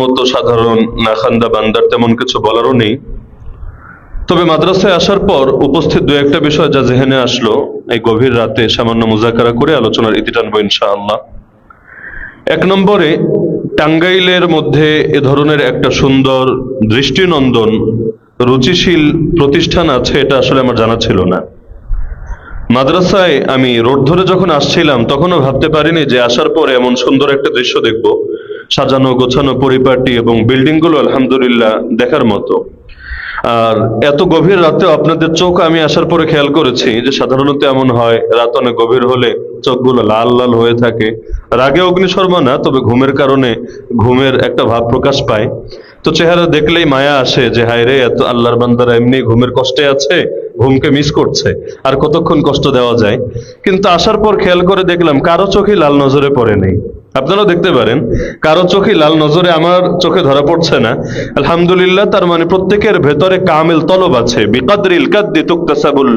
মতো সাধারণ নাখান্দা বান্দার তেমন কিছু বলারও নেই। তবে মাদ্রাসায় আসার পর উপস্থিত দু একটা বিষয় যা জেহেনে আসলো, এই গভীর রাতে সামান্য মুজাকারা করে আলোচনার ইতি টানবো ইনশাআল্লাহ। এক নম্বরে, টাঙ্গাইলের মধ্যে এ ধরনের একটা সুন্দর দৃষ্টিনন্দন রুচিশীল প্রতিষ্ঠান আছে, এটা আসলে আমার জানা ছিল না। মাদ্রাসায় আমি রোড ধরে যখন আসছিলাম তখনও ভাবতে পারিনি যে আসার পরে এমন সুন্দর একটা দৃশ্য দেখব, সাজানো গোছানো পরিপাটি এবং বিল্ডিং গুলো আলহামদুলিল্লাহ দেখার মতো। আর এত গভীর রাতেও আপনাদের চোখ আমি আসার পরে খেয়াল করেছি যে সাধারণত এমন হয় রাত অনেক গভীর হলে চোখগুলো লাল লাল হয়ে থাকে, রাগে অগ্নিশর্মা না, তবে ঘুমের কারণে ঘুমের একটা ভাব প্রকাশ পায়। তো চেহারা দেখলেই মায়া আসে যে হায় রে, এত আল্লাহর বান্দারা এমনি ঘুমের কষ্টে আছে, ঘুমকে মিস করছে, আর কতক্ষণ কষ্ট দেওয়া যায়। কিন্তু আসার পর খেয়াল করে দেখলাম কারো চোখে লাল নজরে পড়ে নেই। আপনারাও দেখতে পারেন কারো চোখে লাল নজরে আমার চোখে ধরা পড়ছে না, আলহামদুলিল্লাহ। তার মানে প্রত্যেকের ভেতরে কামিল তলব আছে। বিকদরিল কাদ্দি তুকতাসাবুল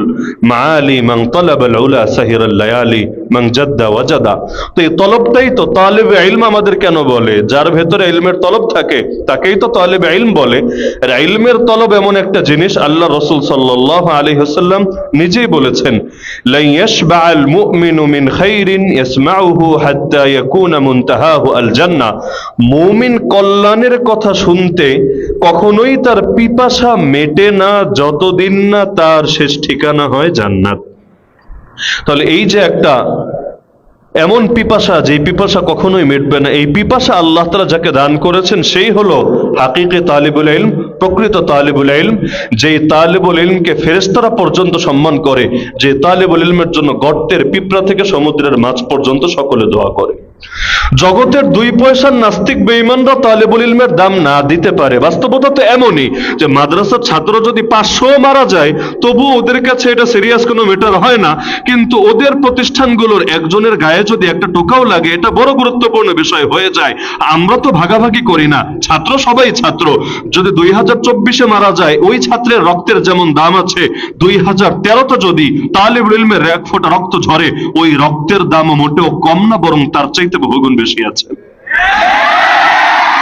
মাআলি মান তালাবাল উলা সাহিরাল লায়ালি মান জাদ্দা ওয়াজাদা। তো এই তলবটাই তো তালিবে ইলম আমাদের কেন বলে, যার ভেতরে ইলমের তলব থাকে তাকেই তো তালিবে ইলম বলে। আর ইলমের তলব এমন একটা জিনিস, আল্লাহ রাসূল সাল্লাল্লাহু আলাইহি ওয়াসাল্লাম নিজেই বলেছেন, লা ইয়াশবা'আল মুমিনু মিন খাইরিন ইয়াসমাউহু হাত্তা ইয়াকুনা মুনতাহাহু আল জান্নাহ। মুমিন কল্যাণের কথা শুনতে কখনোই তার পিপাসা মেটে না যতদিন না তার শেষ ঠিকানা হয় জান্নাত। তাহলে এই যে একটা এমন পিপাসা, যে পিপাসা কখনোই মিটবে না, এই পিপাসা আল্লাহ তাআলা যাকে দান করেছেন সেই হলো হাকিকি তালিবুল ইলম, প্রকৃত তালিবুল ইলম। যেই তালিবুল ইলমকে ফেরেশতারা পর্যন্ত সম্মান করে, যে তালিবুল ইলমের জন্য গর্তের পিঁপড়া থেকে সমুদ্রের মাছ পর্যন্ত সকলে দোয়া করে। জগতের 2 পয়সার নাস্তিক বেঈমানরা তালিবুল ইলমের দাম না দিতে পারে। বাস্তবতা তো এমনই যে মাদ্রাসার ছাত্র যদি 500 মারা যায় তবু ওদের কাছে এটা সিরিয়াস কোনো ম্যাটার হয় না, কিন্তু ওদের প্রতিষ্ঠানগুলোর একজনের গায়ে যদি একটা টোকাও লাগে এটা বড় গুরুত্বপূর্ণ বিষয় হয়ে যায়। আমরা তো ভাগাভাগি করি না, ছাত্র সবাই ছাত্র। যদি 2024-এ মারা যায় ওই ছাত্রের রক্তের যেমন দাম আছে, 2013-তে যদি তালিবুল ইলমের 1 ফোঁটা রক্ত ঝরে ওই রক্তের দাম মোটেও কম না, বরং তার চাইতে বহুগুণ বেশি আছে।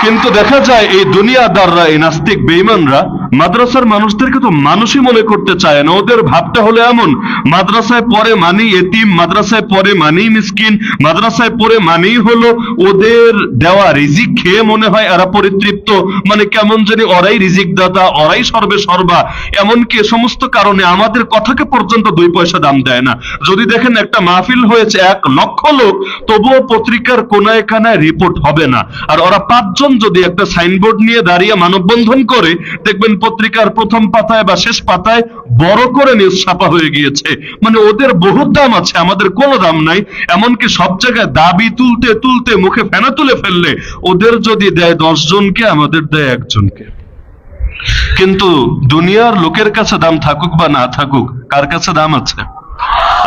কিন্তু দেখা যায় এই দুনিয়াদাররা, এই নাস্তিক বেঈমানরা মাদ্রাসার মানুষদেরকে তো মানুষই মনে করতে চায় না। ওদের ভাবটা হলো এমন, মাদ্রাসায় পড়ে মানেই এতিম, মাদ্রাসায় পড়ে মানেই মিসকিন, মাদ্রাসায় পড়ে মানেই হলো ওদের দেওয়া রিজিক খেয়ে মনে হয় এরা পরিতৃপ্ত, মানে কেমন জানি ওরাই রিজিক দাতা, ওরাই সর্বে সর্বা। এমনকি সমস্ত কারণে আমাদের কথাকে পর্যন্ত 2 পয়সা দাম দেয় না। যদি দেখেন একটা মাহফিল হয়েছে 1 লক্ষ লোক, তবুও পত্রিকার কোনায় কানায় রিপোর্ট হবে না। আর ওরা 5 জন যদি একটা সাইনবোর্ড নিয়ে দাঁড়িয়ে মানববন্ধন করে, দেখবেন পত্রিকার প্রথম পাতায় বা শেষ পাতায় বড় করে নিউজ ছাপা হয়ে গিয়েছে। মানে ওদের বহুত দাম আছে, আমাদের কোনো দাম নাই। এমনকি সব জায়গায় দাবি তুলতে তুলতে মুখে ফেনা তুলে ফেললে ওদের যদি দেয় 10 জনকে, আমাদের দেয় 1 জনকে। কিন্তু দুনিয়ার লোকের কাছে দাম থাকুক বা না থাকুক, কার কাছে দাম আছে?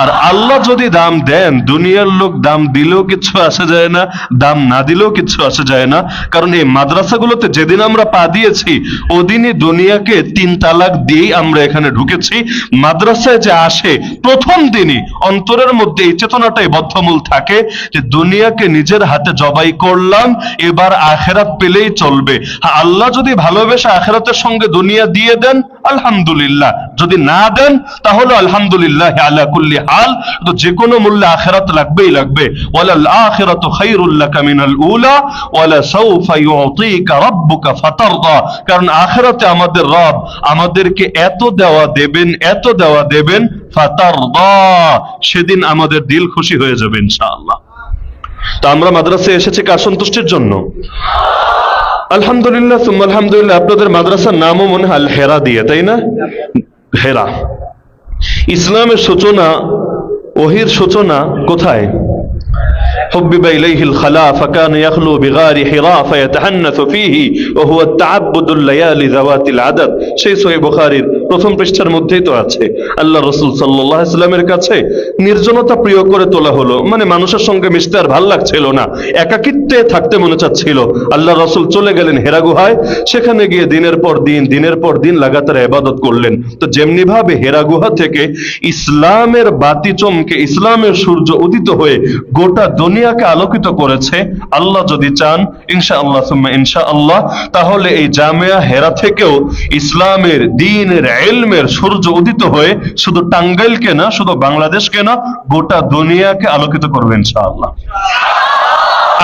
আর আল্লাহ যদি দাম দেন, দুনিয়ার লোক দাম দিলেও কিছু আসে যায় না, দাম না দিলেও কিছু আসে যায় না। কারণ এই মাদ্রাসাগুলোতে যেদিন আমরা পা দিয়েছি ওদিনই দুনিয়াকে 3 তালাক দিয়েই আমরা এখানে ঢুকেছি। মাদ্রাসায় যে আসে প্রথম দিনই অন্তরের মধ্যে এই চেতনাটাই বদ্ধমূল থাকে যে দুনিয়াকে নিজের হাতে জবাই করলাম, এবার আখেরাত পেলেই চলবে। আল্লাহ যদি ভালোবেসে আখেরাতের সঙ্গে দুনিয়া দিয়ে দেন আলহামদুলিল্লাহ, যদি না দেন তাহলে আলহামদুলিল্লাহ আলা কুল্লি হাল, তো যে কোনো মূল্যে আখিরাত লাগবেই লাগবে। ওয়ালাল আখিরাতু খায়রুল লাকা মিনাল উলা ওয়ালা সাওফা ইউতিকা রাব্বুকা ফাতারদা। কারণ আখিরাতে আমাদের রব আমাদেরকে এত দেওয়া দেবেন, এত দেওয়া দেবেন, ফাতারদা, সেদিন আমাদের দিল খুশি হয়ে যাবে ইনশাআল্লাহ। তো আমরা মাদ্রাসায় এসেছি কার সন্তুষ্টির জন্য? আলহামদুলিল্লাহ সুম্মা আলহামদুলিল্লাহ। আপনাদের মাদ্রাসার নামও মনে হয় আল হেরা দিয়ে, তাই না? হেরা। ইসলামের সূচনা, ওহির সূচনা কোথায়? حبب إليه الخلاء فكان يخلو بغار حراء فيتحنث فيه وهو التعبد الليالي ذوات العدد। সেই সহিহ বুখারীর প্রথম পৃষ্ঠার মধ্যেই তো আছে। আল্লাহ রাসূল সাল্লাল্লাহু আলাইহি ওয়াসাল্লামের কাছে নির্জনতা প্রিয় করে তোলা হলো, মানে মানুষের সঙ্গে মিশতে আর ভাল লাগছিল না, একাকিত্বে থাকতে মনে চাচ্ছিল। আল্লাহ রাসূল চলে গেলেন হেরা গুহায়, সেখানে গিয়ে দিনের পর দিন লাগাতার ইবাদত করলেন। তো যেমনি ভাবে হেরা গুহা থেকে ইসলামের বাতি চমকে ইসলামের সূর্য উদিত হয়ে গোটা দুনিয়াকে আলোকিত করেছে, আল্লাহ যদি চান ইনশাআল্লাহ সুম্মা ইনশাআল্লাহ, তাহলে এই জামিয়া হেরা থেকেও ইসলামের দ্বীনের ইলমের সূর্য উদিত হয়ে শুধু টাঙ্গাইলকে না, শুধু বাংলাদেশকে না, গোটা দুনিয়াকে আলোকিত করবে ইনশাআল্লাহ।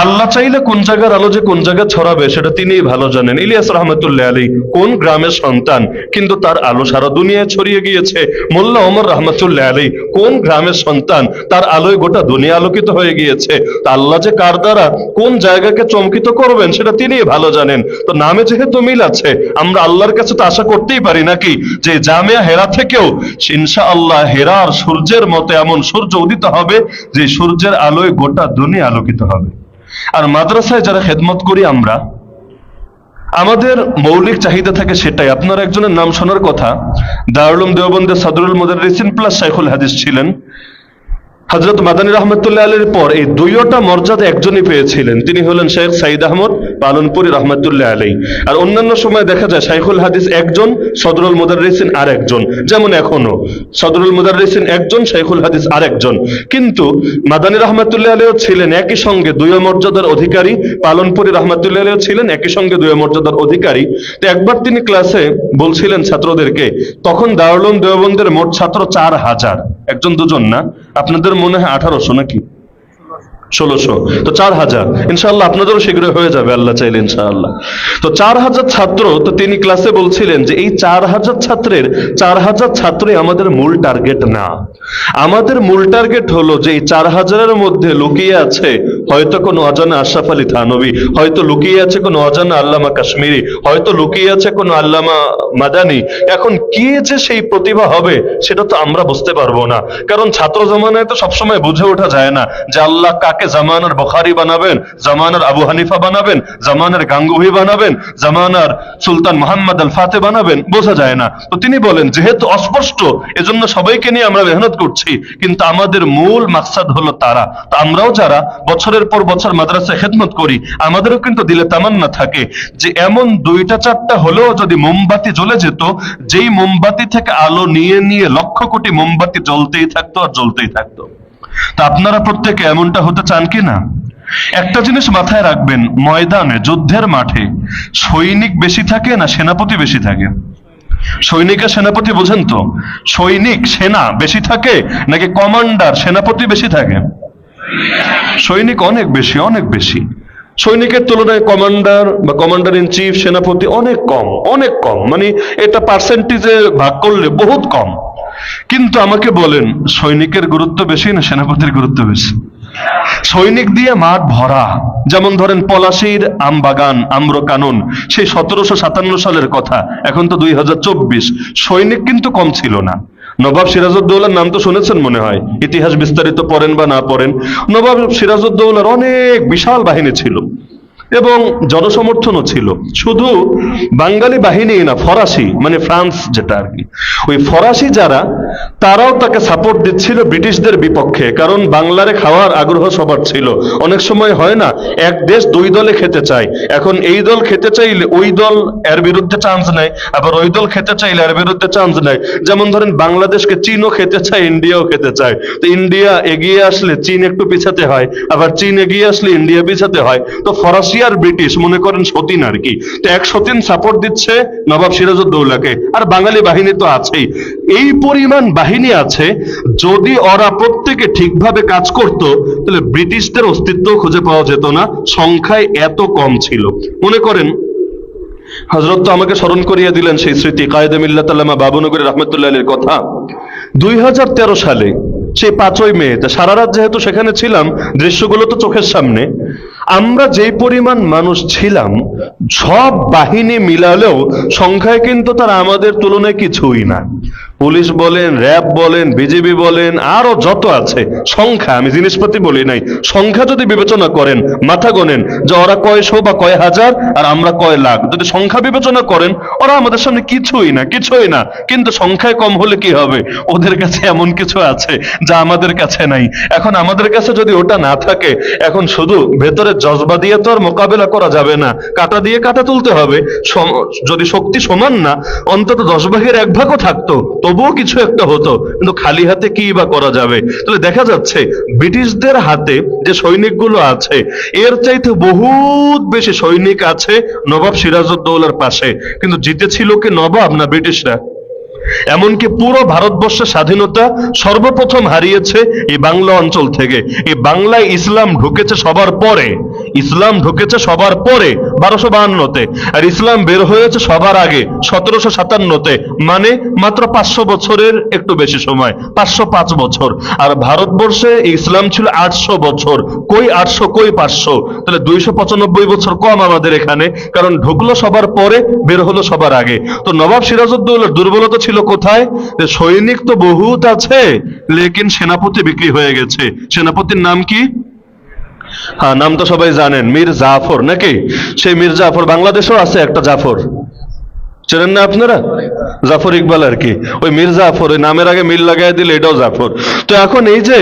আল্লাহ চাইলে কোন জায়গার আলো যে কোন জায়গায় ছড়াবে সেটা তিনিই ভালো জানেন। ইলিয়াস রহমতুল্লাহ আলী কোন গ্রামের সন্তান, কিন্তু তার আলো সারা দুনিয়ায় ছড়িয়ে গিয়েছে। মোল্লা ওমর রহমতুল্লাহ আলী কোন গ্রামের সন্তান, তার আলোয় গোটা দুনিয়া আলোকিত হয়ে গিয়েছে। তা আল্লাহ যে কার দ্বারা কোন জায়গাকে চমকিত করবেন সেটা তিনিই ভালো জানেন। তো নামে যেহেতু মিল আছে, আমরা আল্লাহর কাছে তো আশা করতেই পারি নাকি যে জামিয়া হেরা থেকেও ইনশাআল্লাহ হেরার সূর্যের মতো এমন সূর্য উদিত হবে যে সূর্যের আলোয় গোটা দুনিয়া আলোকিত হবে। আর মাদ্রাসায় যারা খেদমত করি আমরা, আমাদের মৌলিক চাহিদা থাকে সেটাই। আপনারা একজনের নাম শোনার কথা, দারুল উলুম দেওবন্দের সদরুল মুদাররিসিন প্লাস শাইখুল হাদিস ছিলেন। হযরত মাদানী রহমতুল্লাহ আলাইহির পর এই দুইটা মর্যাদা একজনই পেয়েছিলেন, তিনি হলেন শেখ সাইদ আহমদ পালনপুরি রহমতুল্লাহ আলাইহি। আর অন্যান্য সময় দেখা যায় শাইখুল হাদিস একজন, সদরুল মুদাররিসিন আর একজন, যেমন এখনো সদরুল মুদাররিসিন একজন, শাইখুল হাদিস আর একজন। কিন্তু মাদানী রহমতুল্লাহ আলাইহিও ছিলেন একই সঙ্গে দুই মর্যাদার অধিকারী, পালনপুরি রহমতুল্লাহ আলাইহিও ছিলেন একই সঙ্গে দুই মর্যাদার অধিকারী। তো একবার তিনি ক্লাসে বলছিলেন ছাত্রদেরকে, তখন দারুল উলুম দেওবন্দের মোট ছাত্র 4000, একজন দুজন না, আপনাদের মনে হয় 1800 নাকি 1600, তো 4000 ইনশাআল্লাহ আপনাদেরও শীঘ্রই হয়ে যাবে আল্লাহ চাইলে ইনশাআল্লাহ। তো 4000 ছাত্র, তো তিনি ক্লাসে বলছিলেন যে এই 4000 ছাত্রই আমাদের মূল টার্গেট না। আমাদের মূল টার্গেট হলো যে এই 4000-এর মধ্যে লুকিয়ে আছে হয়তো কোনো অজানা আশরাফ আলী থানভী, হয়তো লুকিয়ে আছে কোনো অজানা আল্লামা কাশ্মীরি, হয়তো লুকিয়ে আছে কোনো আল্লামা মাদানী। এখন কি যে সেই প্রতিভা হবে সেটা তো আমরা বুঝতে পারবো না, কারণ ছাত্র জামানায় তো সবসময় বুঝে ওঠা যায় না যে আল্লাহ কাকে জামানার বুখারী বানাবেন, জামানার আবু হানিফা বানাবেন, জামানার গাঙ্গুহি বানাবেন, জামানার সুলতান মুহাম্মদ আল ফাতে বানাবেন, বোঝা যায় না। তো তিনি বলেন যেহেতু অস্পষ্ট, এজন্য সবাইকে নিয়ে আমরা মেহনত করছি, কিন্তু আমাদের মূল মাকসাদ হলো তারা। তো আমরাও যারা বছরের পর বছর মাদ্রাসায় খেদমত করি, আমাদেরও কিন্তু দিলে তামান্না থাকে যে এমন 2-4টা হলেও যদি মোমবাতি জ্বলে যেত, যেই মোমবাতি থেকে আলো নিয়ে নিয়ে লক্ষ কোটি মোমবাতি জ্বলতেই থাকতো আর জ্বলতেই থাকতো। তা আপনারা প্রত্যেকে এমনটা হতে চান কি না? একটা জিনিস মাথায় রাখবেন, ময়দানে যুদ্ধের মাঠে সৈনিক বেশি থাকে না সেনাপতি বেশি থাকে? সৈনিক আর সেনাপতি বোঝেন তো? সৈনিক সেনা বেশি থাকে নাকি কমান্ডার সেনাপতি বেশি থাকে? সৈনিক অনেক বেশি, অনেক বেশি। সৈনিকের তুলনায় কমান্ডার বা কমান্ডার ইন চিফ সেনাপতি অনেক কম, অনেক কম, মানে এটা পার্সেন্টেজে ভাগ করলে বহুত কম। কিন্তু আমাকে বলেন, সৈনিকের গুরুত্ব বেশি না সেনাপতির গুরুত্ব বেশি? সৈনিক দিয়ে মাঠ ভরা। যেমন ধরেন পলাশীর আমবাগান, আম্র কানন, সেই 1757 সালের কথা, এখন তো 2024। সৈনিক কিন্তু কম ছিল না। নবাব সিরাজউদ্দৌলার নাম তো শুনেছেন মনে হয়, ইতিহাস বিস্তারিত পড়েন বা না পড়েন। নবাব সিরাজউদ্দৌলার অনেক বিশাল বাহিনী ছিল এবং জনসমর্থনও ছিল। শুধু বাঙালি বাহিনী না, ফরাসি মানে ফ্রান্স যেটা আর কি, ওই ফরাসি যারা, তারাও তাকে সাপোর্ট দিচ্ছিল ব্রিটিশদের বিপক্ষে, কারণ বাংলারে খাওয়ার আগ্রহ সবার ছিল। অনেক সময় হয় না, এক দেশ দুই দলে খেতে চায়, এখন এই দল খেতে চাইলে ওই দল এর বিরুদ্ধে চান্স নেয়, আবার ওই দল খেতে চাইলে এর বিরুদ্ধে চান্স নেয়। যেমন ধরেন বাংলাদেশকে চীনও খেতে চায়, ইন্ডিয়াও খেতে চায়। তো ইন্ডিয়া এগিয়ে আসলে চীন একটু পিছাতে হয়, আবার চীন এগিয়ে আসলে ইন্ডিয়া পিছাতে হয়। তো ফরাসি আর ব্রিটিশ মনে করেন সতীন আর কি, তো এক সতীন সাপোর্ট দিচ্ছে নবাব সিরাজউদ্দৌলাকে, আর বাঙালি বাহিনী তো আছেই। এই পরিমাণ বাহিনী আছে, যদি ওরা প্রত্যেকে ঠিকভাবে কাজ করত তাহলে ব্রিটিশদের অস্তিত্ব খুঁজে পাওয়া যেত না, সংখ্যায় এত কম ছিল। মনে করেন হযরত তো আমাকে স্মরণ করিয়ে দিলেন সেই স্মৃতি, কায়েদে মিল্লাত আল্লামা বাবুনগরী রহমতুল্লাহ আলাইহির কথা। 2013 সালে সেই 5ই মে, সারা রাত যেহেতু সেখানে ছিলাম, দৃশ্যগুলো তো চোখের সামনে। আমরা যেই পরিমাণ মানুষ ছিলাম, সব বাহিনী মিলালেও সংখ্যায় কিন্তু তারা আমাদের তুলনায় কিছুই না। পুলিশ বলেন, র্যাব বলেন, বিজিবি বলেন, আরো যত আছে সংখ্যা, আমি জিনিসপাতি বলি নাই, সংখ্যা যদি বিবেচনা করেন, মাথা গোনেন যে ওরা কয়শো বা কয় হাজার আর আমরা কয় লাখ, যদি সংখ্যা বিবেচনা করেন ওরা আমাদের সামনে কিছুই না, কিছুই না। কিন্তু সংখ্যায় কম হলে কি হবে? ওদের কাছে এমন কিছু আছে যা আমাদের কাছে নাই। এখন আমাদের কাছে যদি ওটা না থাকে, এখন শুধু ভেতরে জজবা দিয়ে তো আর মোকাবেলা করা যাবে না, কাঁটা দিয়ে কাঁটা তুলতে হবে। যদি শক্তি সমান না, অন্তত 10 ভাগের 1 ভাগও থাকতো, তবুও কিছু একটা হতো। কিন্তু খালি হাতে কি বা করা যাবে? তাহলে দেখা যাচ্ছে ব্রিটিশদের হাতে যে সৈনিকগুলো আছে, এর চাইতে বহুত বেশি সৈনিক আছে নবাব সিরাজউদ্দৌলার পাশে। কিন্তু জিতেছিল কি নবাব না ব্রিটিশরা? এমনকি পুরো ভারতবর্ষের স্বাধীনতা সর্বপ্রথম হারিয়েছে এই বাংলা অঞ্চল থেকে। এই বাংলায় ইসলাম ঢুকেছে সবার পরে, ইসলাম ঢুকেছে সবার পরে 1252-তে, আর ইসলাম বের হয়েছে সবার আগে 1757-তে, মানে মাত্র 500 বছরের একটু বেশি সময়, 505 বছর। আর ভারতবর্ষে ইসলাম ছিল 800 বছর, কই 800 কই 500, তাহলে 295 বছর কম আমাদের এখানে, কারণ ঢুকলো সবার পরে, বের হলো সবার আগে। তো নবাব সিরাজউদ্দৌলার দুর্বলতা ছিল কোথায়? যে সৈনিক তো বহুত আছে, লেকিন সেনাপতি বিক্রি হয়ে গেছে। সেনাপতির নাম কি? হ্যাঁ, নাম তো সবাই জানেন, মীর জাফর, নাকি? সেই মীর জাফর, বাংলাদেশেও আছে একটা জাফর, চেনেন না আপনারা? জাফর ইকবাল আর কি, ওই মীর জাফর, ওই নামের আগে মিল লাগাই দিলে এটাও জাফর। তো এখন এই যে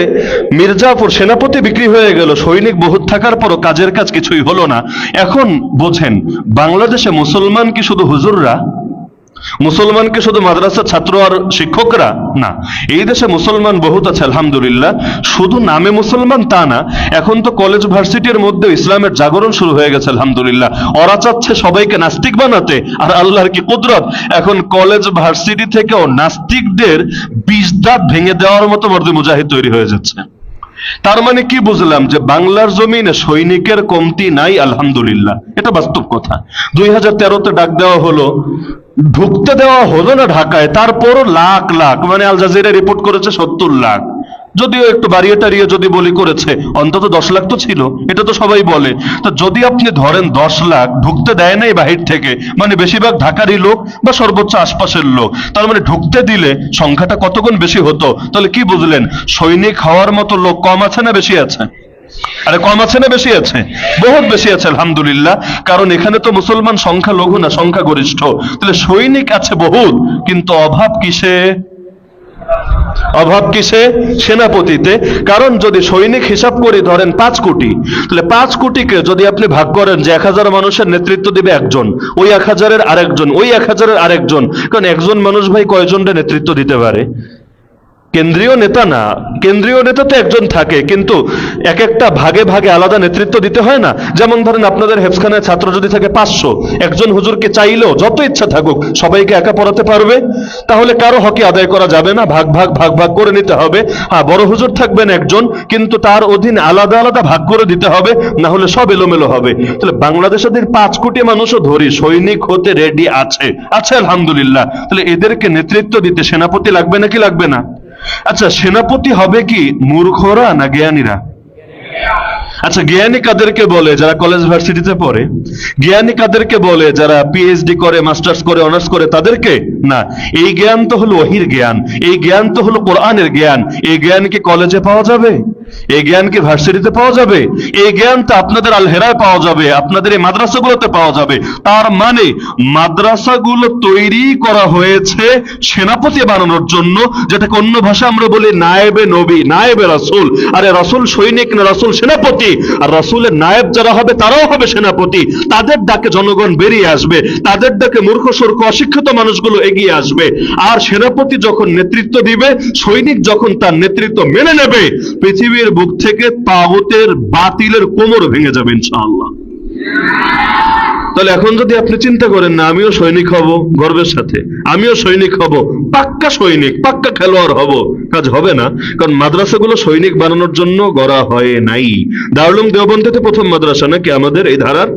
মীর জাফর সেনাপতি বিক্রি হয়ে গেল, সৈনিক বহুত থাকার পরও কাজের কাজ কিছুই হলো না। এখন বোঝেন, বাংলাদেশে মুসলমান কি শুধু হুজুররা? মুসলমান কি শুধু মাদ্রাসার ছাত্র আর শিক্ষকরা? না, এই দেশে মুসলমান বহুত আছে আলহামদুলিল্লাহ। শুধু নামে মুসলমান তা না, এখন তো কলেজ ভার্সিটির মধ্যে ইসলামের জাগরণ শুরু হয়ে গেছে আলহামদুলিল্লাহ। ওরা চাচ্ছে সবাইকে নাস্তিক বানাতে, আর আল্লাহর কি কুদরত, এখন কলেজ ভার্সিটি থেকেও নাস্তিকদের 20 দাঁত ভেঙে দেওয়ার মতো মর্দে মুজাহিদ তৈরি হয়ে যাচ্ছে। তার মানে কি বুঝলাম? যে বাংলার জমিনে সৈনিকের কমতি নাই আলহামদুলিল্লাহ, এটা বাস্তব কথা। 2013-তে ডাক দেওয়া হলো, ঢুকতে দেওয়া হলো না ঢাকায়, তারপরও লাখ লাখ, মানে আল জাজিরা রিপোর্ট করেছে 70 লাখ, যদিও একটু বাড়িয়ে টাড়িয়ে যদি বলি করেছে, অন্তত 10 লাখ তো ছিল, এটা তো সবাই বলে। তো যদি আপনি ধরেন 10 লাখ ঢুকতে দেয় নাই বাহির থেকে, মানে বেশিরভাগ ঢাকারই লোক বা সর্বোচ্চ আশপাশের লোক, তার মানে ঢুকতে দিলে সংখ্যাটা কত গুণ বেশি হতো। তাহলে কি বুঝলেন? সৈনিক হওয়ার মতো লোক কম আছে না বেশি আছে? আরে কম আছে না বেশি আছে? বহুত বেশি আছে আলহামদুলিল্লাহ, কারণ এখানে তো মুসলমান সংখ্যা লঘু না, সংখ্যা গরিষ্ঠ। তাহলে সৈনিক আছে বহুত, কিন্তু অভাব কিসে? অভাব কিসে? সেনাপতিতে। কারণ যদি সৈনিক হিসাব করি ধরেন 5 কোটি, তাহলে 5 কোটিকে যদি আপনি ভাগ করেন যে 1000 মানুষের নেতৃত্ব দিবে একজন, ওই 1000-এর আরেকজন, ওই 1000-এর আরেকজন, কারণ একজন মানুষ ভাই কয়জনের নেতৃত্ব দিতে পারে? কেন্দ্রীয় নেতা না, কেন্দ্রীয় নেতা তো একজন থাকে, কিন্তু এক একটা ভাগে ভাগে আলাদা নেতৃত্ব দিতে হয় না? যেমন ধরেন আপনাদের হেফখানায় ছাত্র যদি থাকে 500, একজন হুজুরকে চাইলেও যত ইচ্ছা থাকুক সবাইকে একা পড়াতে পারবে? তাহলে কারো হকি আদায় করা যাবে না, ভাগ ভাগ ভাগ ভাগ করে নিতে হবে। হ্যাঁ, বড় হুজুর থাকবেন একজন, কিন্তু তার অধীনে আলাদা আলাদা ভাগ করে দিতে হবে, না হলে সব এলোমেলো হবে। তাহলে বাংলাদেশের 5 কোটি মানুষও ধরি সৈনিক হতে রেডি আছে, আছে আলহামদুলিল্লাহ। তাহলে এদেরকে নেতৃত্ব দিতে সেনাপতি লাগবে নাকি লাগবে না? আচ্ছা, সেনাপতি হবে কি মূর্খরা না জ্ঞানীরা? আচ্ছা, জ্ঞানী কাদেরকে বলে? যারা কলেজ ভার্সিটিতে পড়ে। জ্ঞানী কাদেরকে বলে? যারা পিএইচডি করে, মাস্টার্স করে, অনার্স করে, তাদেরকে না। এই জ্ঞান তো হলো ওহীর জ্ঞান, এই জ্ঞান তো হলো কোরআনের জ্ঞান। এই জ্ঞান কি কলেজে পাওয়া যাবে? এই জ্ঞান কি ভার্সিটিতে পাওয়া যাবে? এই জ্ঞান তো আপনাদের আল হেরায় পাওয়া যাবে, আপনাদের এই মাদ্রাসাগুলোতে পাওয়া যাবে। তার মানে মাদ্রাসাগুলো তৈরি করা হয়েছে সেনাপতি বানানোর জন্য, যেটাকে অন্য ভাষা আমরা বলি নায়েবে নবী, নায়েবে রাসূল। আরে রাসূল সৈনিক না, রাসূল সেনাপতি। আর রাসূলের নায়েব যারা হবে তারাও হবে সেনাপতি। তাদের ডাকে জনগণ বেরিয়ে আসবে, তাদের ডাকে মূর্খ সূর্খ অশিক্ষিত মানুষগুলো এগিয়ে আসবে। আর সেনাপতি যখন নেতৃত্ব দিবে, সৈনিক যখন তার নেতৃত্ব মেনে নেবে, পৃথিবীর বুক থেকে তাগুতের বাতিলের কোমর ভেঙে যাবে ইনশাআল্লাহ। তাহলে এখন যদি আপনি চিন্তা করেন না আমিও সৈনিক হব, গর্বের সাথে আমিও সৈনিক হব, পাক্কা সৈনিক, পাক্কা খেলোয়াড় হব, কাজ হবে না। কারণ মাদ্রাসাগুলো সৈনিক বানানোর জন্য গড়া হয় নাই। দারুল উলুম দেওবন্দিতে প্রথম মাদ্রাসা নাকি আমাদের এই ধারার?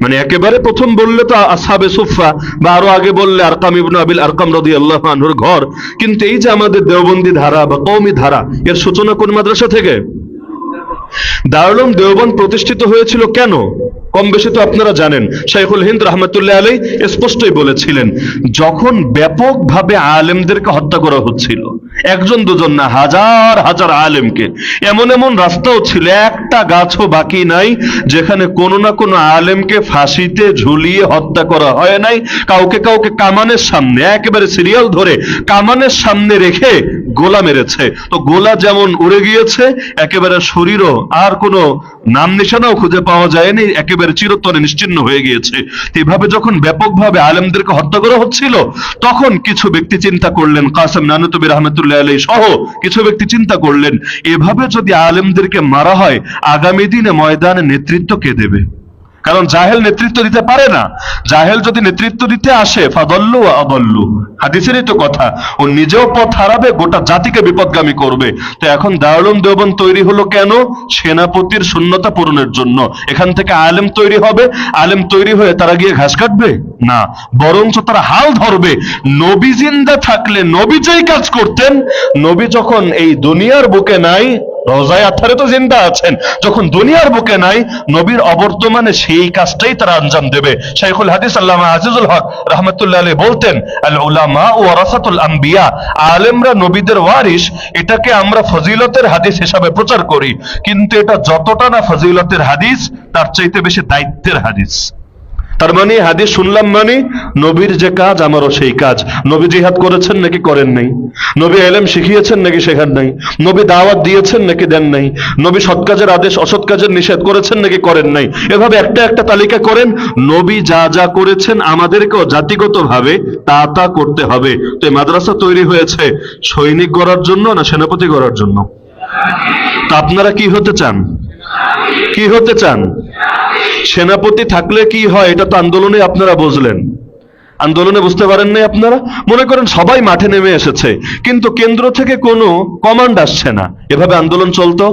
মানে একেবারে প্রথম বললে তো আসহাবে সুফা, বা আরো আগে বললে আরকাম ইবনে আবিল আরকাম রাদিয়াল্লাহু আনহুর ঘর। কিন্তু এই যে আমাদের দেওবন্দি ধারা বা কওমি ধারা, এর সূচনা কোন মাদ্রাসা থেকে? দারুল উলুম দেওবন্দ প্রতিষ্ঠিত হয়েছিল কেন? কম বেশি তো আপনারা জানেন, শাইখুল হিন্দ রাহমাতুল্লাহ আলাইহি স্পষ্টই বলেছিলেন, যখন ব্যাপকভাবে আলেমদেরকে হত্যা করা হচ্ছিল, একজন দুজন না, হাজার হাজার আলেমকে, এমন এমন রাস্তাও ছিল, একটা গাছও বাকি নাই যেখানে কোনো না কোনো আলেমকে ফাঁসিতে ঝুলিয়ে হত্যা করা হয় নাই। কাউকে কাউকে কামানের সামনে একেবারে সিরিয়াল ধরে কামানের সামনে রেখে গোলা মেরেছে। তো গোলা যেমন উড়ে গিয়েছে, একেবারে শরীরও আর কোনো নাম নিশানাও খুঁজে পাওয়া যায়নি, একেবারে চিরতরে নিশ্চিহ্ন হয়ে গিয়েছে। এভাবে যখন ব্যাপকভাবে আলেমদেরকে হত্যা করা হচ্ছিল, তখন কিছু ব্যক্তি চিন্তা করলেন, কাসেম নানুতুবি রাহমাতুল্লাহ আলাইহি সহ কিছু ব্যক্তি চিন্তা করলেন, এভাবে যদি আলেমদেরকে মারা হয়, আগামী দিনে ময়দানে নেতৃত্ব কে দেবে? কারণ জাহেল নেতৃত্ব দিতে পারে না। জাহেল যদি নেতৃত্ব দিতে আসে, ফাদাল্লু ওয়া আদাল্লু, হাদিসেরই তো কথা, ও নিজেও পথ হারাবে, গোটা জাতিকে বিপদগামী করবে। তো এখন দারুল উলুম দেওবন্দ তৈরি হলো কেন? সেনাপতির শূন্যতা পূরণের জন্য। এখান থেকে আলেম তৈরি হবে, আলেম তৈরি হয়ে তারা গিয়ে ঘাস কাটবে না, বরঞ্চ তারা হাল ধরবে। নবী জিন্দা থাকলে নবী যেই কাজ করতেন, নবী যখন এই দুনিয়ার বুকে নাই, রওজায়ে আতহারে তো জিন্দা আছেন, যখন দুনিয়ার বুকে নাই, নবীর অবর্তমানে সেই কাজটাই তারা আঞ্জাম দেবে। শাইখুল হাদিস আল্লামা আজিজুল হক রাহমাতুল্লাহ আলাইহি বলতেন, আল উলামা ওয়ারাসাতুল আম্বিয়া, আলেমরা নবীদের ওয়ারিস। এটাকে আমরা ফজিলতের হাদিস হিসাবে প্রচার করি, কিন্তু এটা যতটা না ফজিলতের হাদিস, তার চাইতে বেশি দায়িত্বের হাদিস। তার মানে হাদিস শুনলাম মানে নবীর যে কাজ আমারও সেই কাজ। নবী জিহাদ করেছেন নাকি করেন নাই? নবী ইলম শিখিয়েছেন নাকি শেখান নাই? নবী দাওয়াত দিয়েছেন নাকি দেন নাই? নবী সৎ কাজের আদেশ অসৎ কাজের নিষেধ করেছেন নাকি করেন নাই? এভাবে একটা একটা তালিকা করেন। নবী যা যা করেছেন আমাদেরকেও জাতিগতভাবে তা তা করতে হবে। তো এই মাদ্রাসা তৈরি হয়েছে সৈনিক গড়ার জন্য না সেনাপতি গড়ার জন্য? তা আপনারা কি হতে চান? কি হতে চান? সেনাপতি থাকলে কি হয় এটা তো আন্দোলনে আপনারা বুঝলেন। আন্দোলনে বুঝতে পারেন নাই আপনারা? মনে করেন সবাই মাঠে নেমে এসেছে, কিন্তু কেন্দ্র থেকে কোনো কমান্ড আসছে না, এভাবে আন্দোলন চলতো?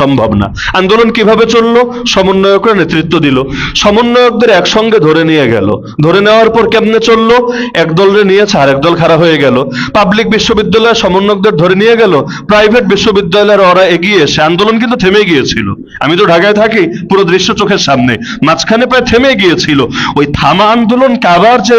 সম্ভব না। আন্দোলন কিভাবে চললো? সমন্বয়করা নেতৃত্ব দিল, সমন্বয়কদের একসঙ্গে ধরে নিয়ে গেল, ধরে নেওয়ার পর কেমনে চললো? একদলরে নিয়েছে, আর একদল খাড়া হয়ে গেল। পাবলিক বিশ্ববিদ্যালয়ের সমন্বয়কদের ধরে নিয়ে গেল, প্রাইভেট বিশ্ববিদ্যালয়ের ওরা এগিয়ে এসে, আন্দোলন কিন্তু থেমে গিয়েছিল। আমি তো ঢাকায় থাকি, পুরো দৃশ্য চোখের সামনে, মাঝখানে প্রায় থেমে গিয়েছিল। ওই থামা আন্দোলনকে আবার যে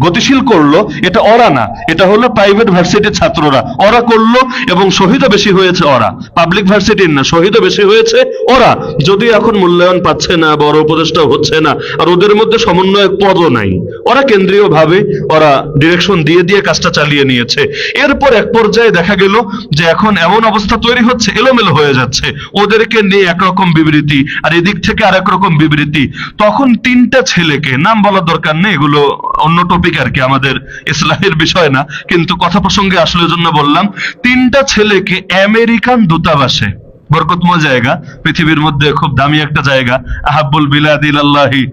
গতিশীল করলো, এটা ওরা না, এটা হলো প্রাইভেট ভার্সিটির ছাত্ররা। ওরা করলো এবং শহীদও বেশি হয়েছে ওরা, পাবলিক ভার্সিটির না, শহীদও বেশি হয়েছে ওরা। যদি এখন মূল্যায়ন পাচ্ছে না, বড় উপদেষ্টা হচ্ছে না, আর ওদের মধ্যে সমন্বয়ক পদও নাই, ওরা কেন্দ্রীয় ভাবে ওরা ডিরেকশন দিয়ে দিয়ে কাজটা চালিয়ে নিয়েছে। এরপর এক পর্যায়ে দেখা গেল যে এখন এমন অবস্থা তৈরি হচ্ছে, এলোমেলো হয়ে যাচ্ছে, ওদেরকে নিয়ে একরকম বিবৃতি আর এদিক থেকে আর একরকম বিবৃতি। তখন তিনটা ছেলেকে, নাম বলার দরকার নেই, এগুলো অন্য টপিক আর কি, আমাদের ইসলামের বিষয় না, কিন্তু কথা প্রসঙ্গে আসলে জন্য বললাম। তিনটা ছেলেকে আমেরিকান দূতাবাসে, বরকতময় জায়গা, পৃথিবীর মধ্যে খুব দামি একটা জায়গা, আহাব্বুল বিলাদি ইলাল্লাহি,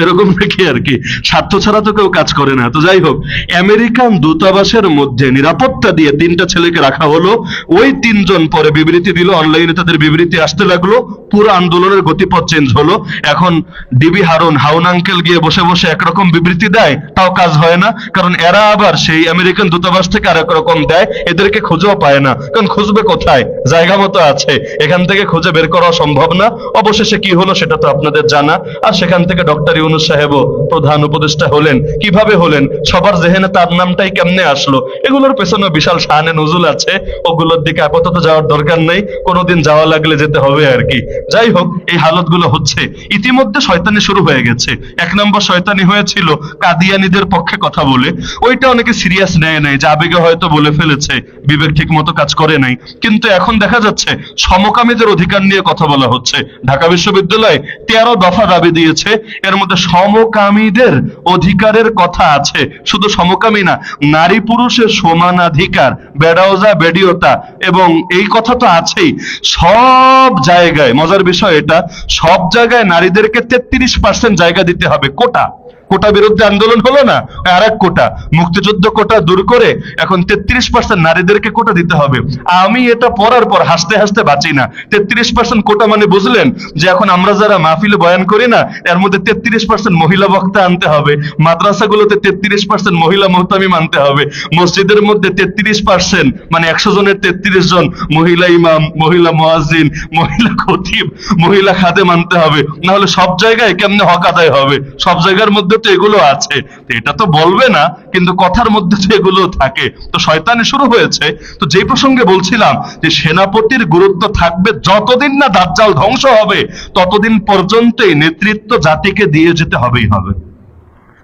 এরকম দেখি আর কি, স্বার্থ ছাড়া তো কেউ কাজ করে না। তো যাই হোক, আমেরিকান দূতাবাসের মধ্যে নিরাপত্তা দিয়ে তিনটা ছেলেকে রাখা হলো। ওই তিনজন পরে বিবৃতি দিল, অনলাইনে তাদের বিবৃতি আসতে লাগলো, পুরো আন্দোলনের গতিপথ চেঞ্জ হলো। এখন ডিবি হাউন আঙ্কেল গিয়ে বসে বসে একরকম বিবৃতি দেয়, তাও কাজ হয় না, কারণ এরা আবার সেই আমেরিকান দূতাবাস থেকে আরেক রকম দেয়, এদেরকে খুঁজেও পায় না, কারণ খুঁজবে কোথায়? জায়গা মতো আছে, এখান থেকে খুঁজে বের করা সম্ভব না। অবশেষে কি হলো সেটা তো আপনাদের জানা। আর সেখান থেকে ডক্টর ইউনূস সাহেবও প্রধান উপদেষ্টা হলেন। কিভাবে হলেন? সবার জেহেনে তার নামটাই কেমনে আসলো? এগুলোর পেছনে বিশাল শানে নজুল আছে, ওগুলোর দিকে আপাতত যাওয়ার দরকার নেই, কোনোদিন যাওয়া লাগলে যেতে হবে আর কি। যাই হোক, এই হালতগুলো হচ্ছে। ইতিমধ্যে শয়তানি শুরু হয়ে গেছে। এক নম্বর শয়তানি হয়েছিল কাদিয়ানীদের পক্ষে কথা বলে, ওইটা অনেকে সিরিয়াস নেয় নাই, যে আবেগে হয়তো বলে ফেলেছে, বিবেক ঠিক মতো কাজ করে নাই। কিন্তু এখন দেখা যাচ্ছে সমকামীদের অধিকার নিয়ে কথা বলা হচ্ছে। ঢাকা বিশ্ববিদ্যালয় 13 দফা দাবি দিয়েছে, এর মধ্যে সমকামীদের অধিকারের কথা আছে। শুধু সমকামী না, নারী পুরুষের সমানাধিকার, বেড়াওজা বেডিওতা, এবং এই কথা তো আছেই। সব জায়গায়, মজার বিষয় এটা, সব জায়গায় নারীদেরকে 33% জায়গা দিতে হবে, কোটা। কোটা বিরুদ্ধে আন্দোলন হলো না, আর এক কোটা, মুক্তিযুদ্ধ কোটা দূর করে এখন 33% নারীদেরকে কোটা দিতে হবে। আমি এটা পড়ার পর হাসতে হাসতে বাঁচি না। 33% কোটা মানে বুঝলেন যে এখন আমরা যারা মাহফিলে বয়ান করি না, এর মধ্যে 33% মহিলা বক্তা আনতে হবে, মাদ্রাসাগুলোতে 33% মহিলা মুহতামিম আনতে হবে, মসজিদের মধ্যে 33% মানে 100 জনের 33 জন মহিলা ইমাম, মহিলা মুয়াজ্জিন, মহিলা খতিব, মহিলা খাদেম আনতে হবে। না হলে সব জায়গায় কেমনে হক আদায় হবে? সব জায়গার মধ্যে তো এগুলো আছে। তো এটা তো বলবে না, কিন্তু কথার মধ্যে তো এগুলো থাকে। তো শয়তানি শুরু হয়েছে। তো যে প্রসঙ্গে বলছিলাম যে সেনাপতির গুরুত্ব থাকবে যতদিন না দাজ্জাল ধ্বংস হবে, ততদিন পর্যন্তই নেতৃত্ব জাতিকে দিয়ে যেতে হবেই হবে।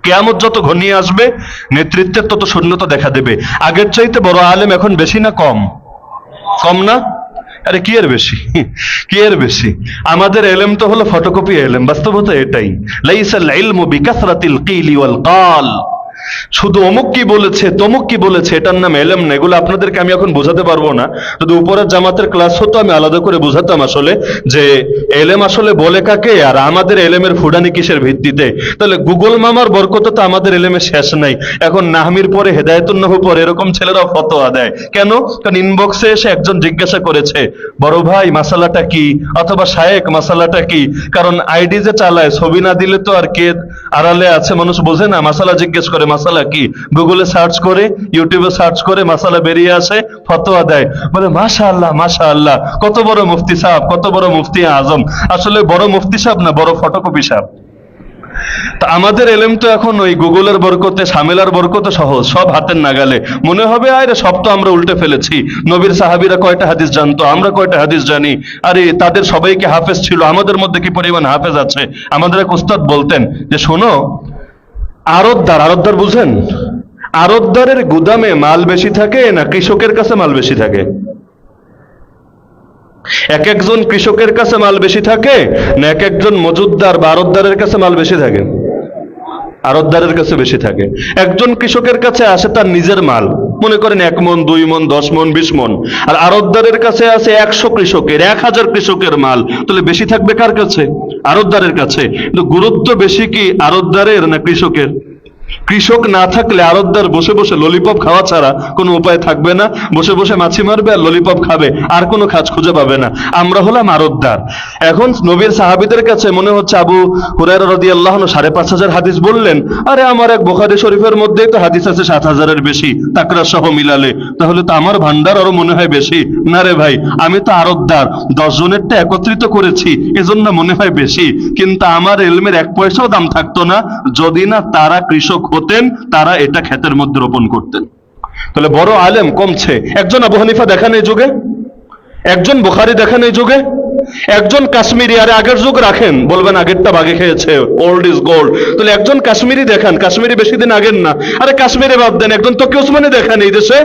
কিয়ামত যত ঘনিয়ে আসবে, নেতৃত্বের তত শূন্যতা দেখা দেবে। আগের চাইতে বড় আলেম এখন বেশি না কম? কম না? আরে কি এর বেশি? কি এর বেশি? আমাদের এলেম তো হলো ফটোকপি এলেম, বাস্তবতা এটাই। লাইসাল ইলমু বিকাসরাতিল কিলি ওয়াল কাল। শুধু অমুক কি বলেছে, তমুক কি বলেছে, এটার নাম এলেম না। এগুলো আপনাদেরকে আমি এখন বোঝাতে পারবো না। যদি উপরের জামাতের ক্লাস হতো আমি আলাদা করে বোঝাতাম আসলে যে এলেম আসলে বলে কাকে, আর আমাদের এলেমের ফুডানি কিসের ভিত্তিতে। তাহলে গুগল মামার বরকত তো আমাদের এলেমে শেষ নাই। এখন নাহমির পরে হেদায়েতুন নহু পরে এরকম ছেলেরাও ফতোয়া দেয়। কেন? কারণ ইনবক্সে এসে একজন জিজ্ঞাসা করেছে, বড় ভাই মাসালাটা কি, অথবা শায়েক মাসালাটা কি। কারণ আইডি যে চালায়, ছবি না দিলে তো আর কে আড়ালে আছে মানুষ বোঝে না। মাসালা জিজ্ঞেস করে মাসালা কি, গুগলে সার্চ করে, ইউটিউবে সার্চ করে মাসালা বেরিয়ে আসে, ফতোয়া দেয়। বলে মাশাআল্লাহ মাশাআল্লাহ, কত বড় মুফতি সাহেব, কত বড় মুফতি আজম। আসলে বড় মুফতি সাহেব না, বড় ফটোকপি সাহেব। তা আমাদের এলেম তো এখন ওই গুগলের বরকতে, সামেলার বরকতে সহজ, সব হাতের নাগালে। মনে হবে আরে সব তো আমরা উল্টে ফেলেছি। নবীর সাহাবীরা কয়টা হাদিস জানতো, আমরা কয়টা হাদিস জানি। আরে তাদের সবাইকে হাফেজ ছিল, আমাদের মধ্যে কি পরিমাণ হাফেজ আছে। আমাদের এক উস্তাদ বলতেন যে শোনো, আড়তদার বুঝেন? আড়তদারের গুদামে মাল বেশি থাকে না কৃষকের কাছে মাল বেশি থাকে? এক একজন কৃষকের কাছে মাল বেশি থাকে না এক একজন মজুদদার বা আড়তদারের কাছে মাল বেশি থাকে? আড়তদারের কাছে বেশি থাকে। একজন কৃষকের কাছে আসে তার নিজের মাল, মনে করেন 1 মন, 2 মন, 10 মন, 20 মন। আর আড়তদারের কাছে আছে 100 কৃষকের, 1000 কৃষকের মাল। তাহলে বেশি থাকবে কার কাছে? আড়তদারের কাছে। কিন্তু গুরুত্ব বেশি কি আড়তদারের না কৃষকের? কৃষক না থাকলে আড়তদার বসে বসে ললিপপ খাওয়া ছাড়া কোনো উপায় থাকবে না। বসে বসে মাছি মারবে আর ললিপপ খাবে, আর কোনো কাজ খুঁজে পাবে না। আমরা হলাম আড়তদার। এখন নবীর সাহাবীদের কাছে মনে হচ্ছে আবু হুরায়রা রাদিয়াল্লাহু আনহু 5,500 হাদিস বললেন। আরে আমার এক বুখারী শরীফের মধ্যেই তো হাদিস আছে 7,000-এর বেশি, তাকরা সহ মিলালে। তাহলে তো আমার ভান্ডার আরো মনে হয় বেশি। না রে ভাই, আমি তো আড়তদার, 10 জনেরটা একত্রিত করেছি, এজন্য মনে হয় বেশি। কিন্তু আমার ইলমের 1 পয়সাও দাম থাকতো না যদি না তারা কৃষক হতেন, তারা এটা ক্ষেতের মধ্যে রোপণ করতেন। তাহলে বড় আলেম কমছে। একজন আবু হানিফা দেখান এই যুগে, একজন বুখারী দেখান এই যুগে, একজন কাশ্মীরি। আরে আগের যুগ রাখেন, বলবেন আগেরটা বাগে খেয়েছে, ওল্ড ইজ গোল্ড। তাহলে একজন কাশ্মীরি দেখান, কাশ্মীরি বেশি দিন আগের না। আরে কাশ্মীরি বাদ দেন, একজন তকি ওসমানী দেখান এই দেশে।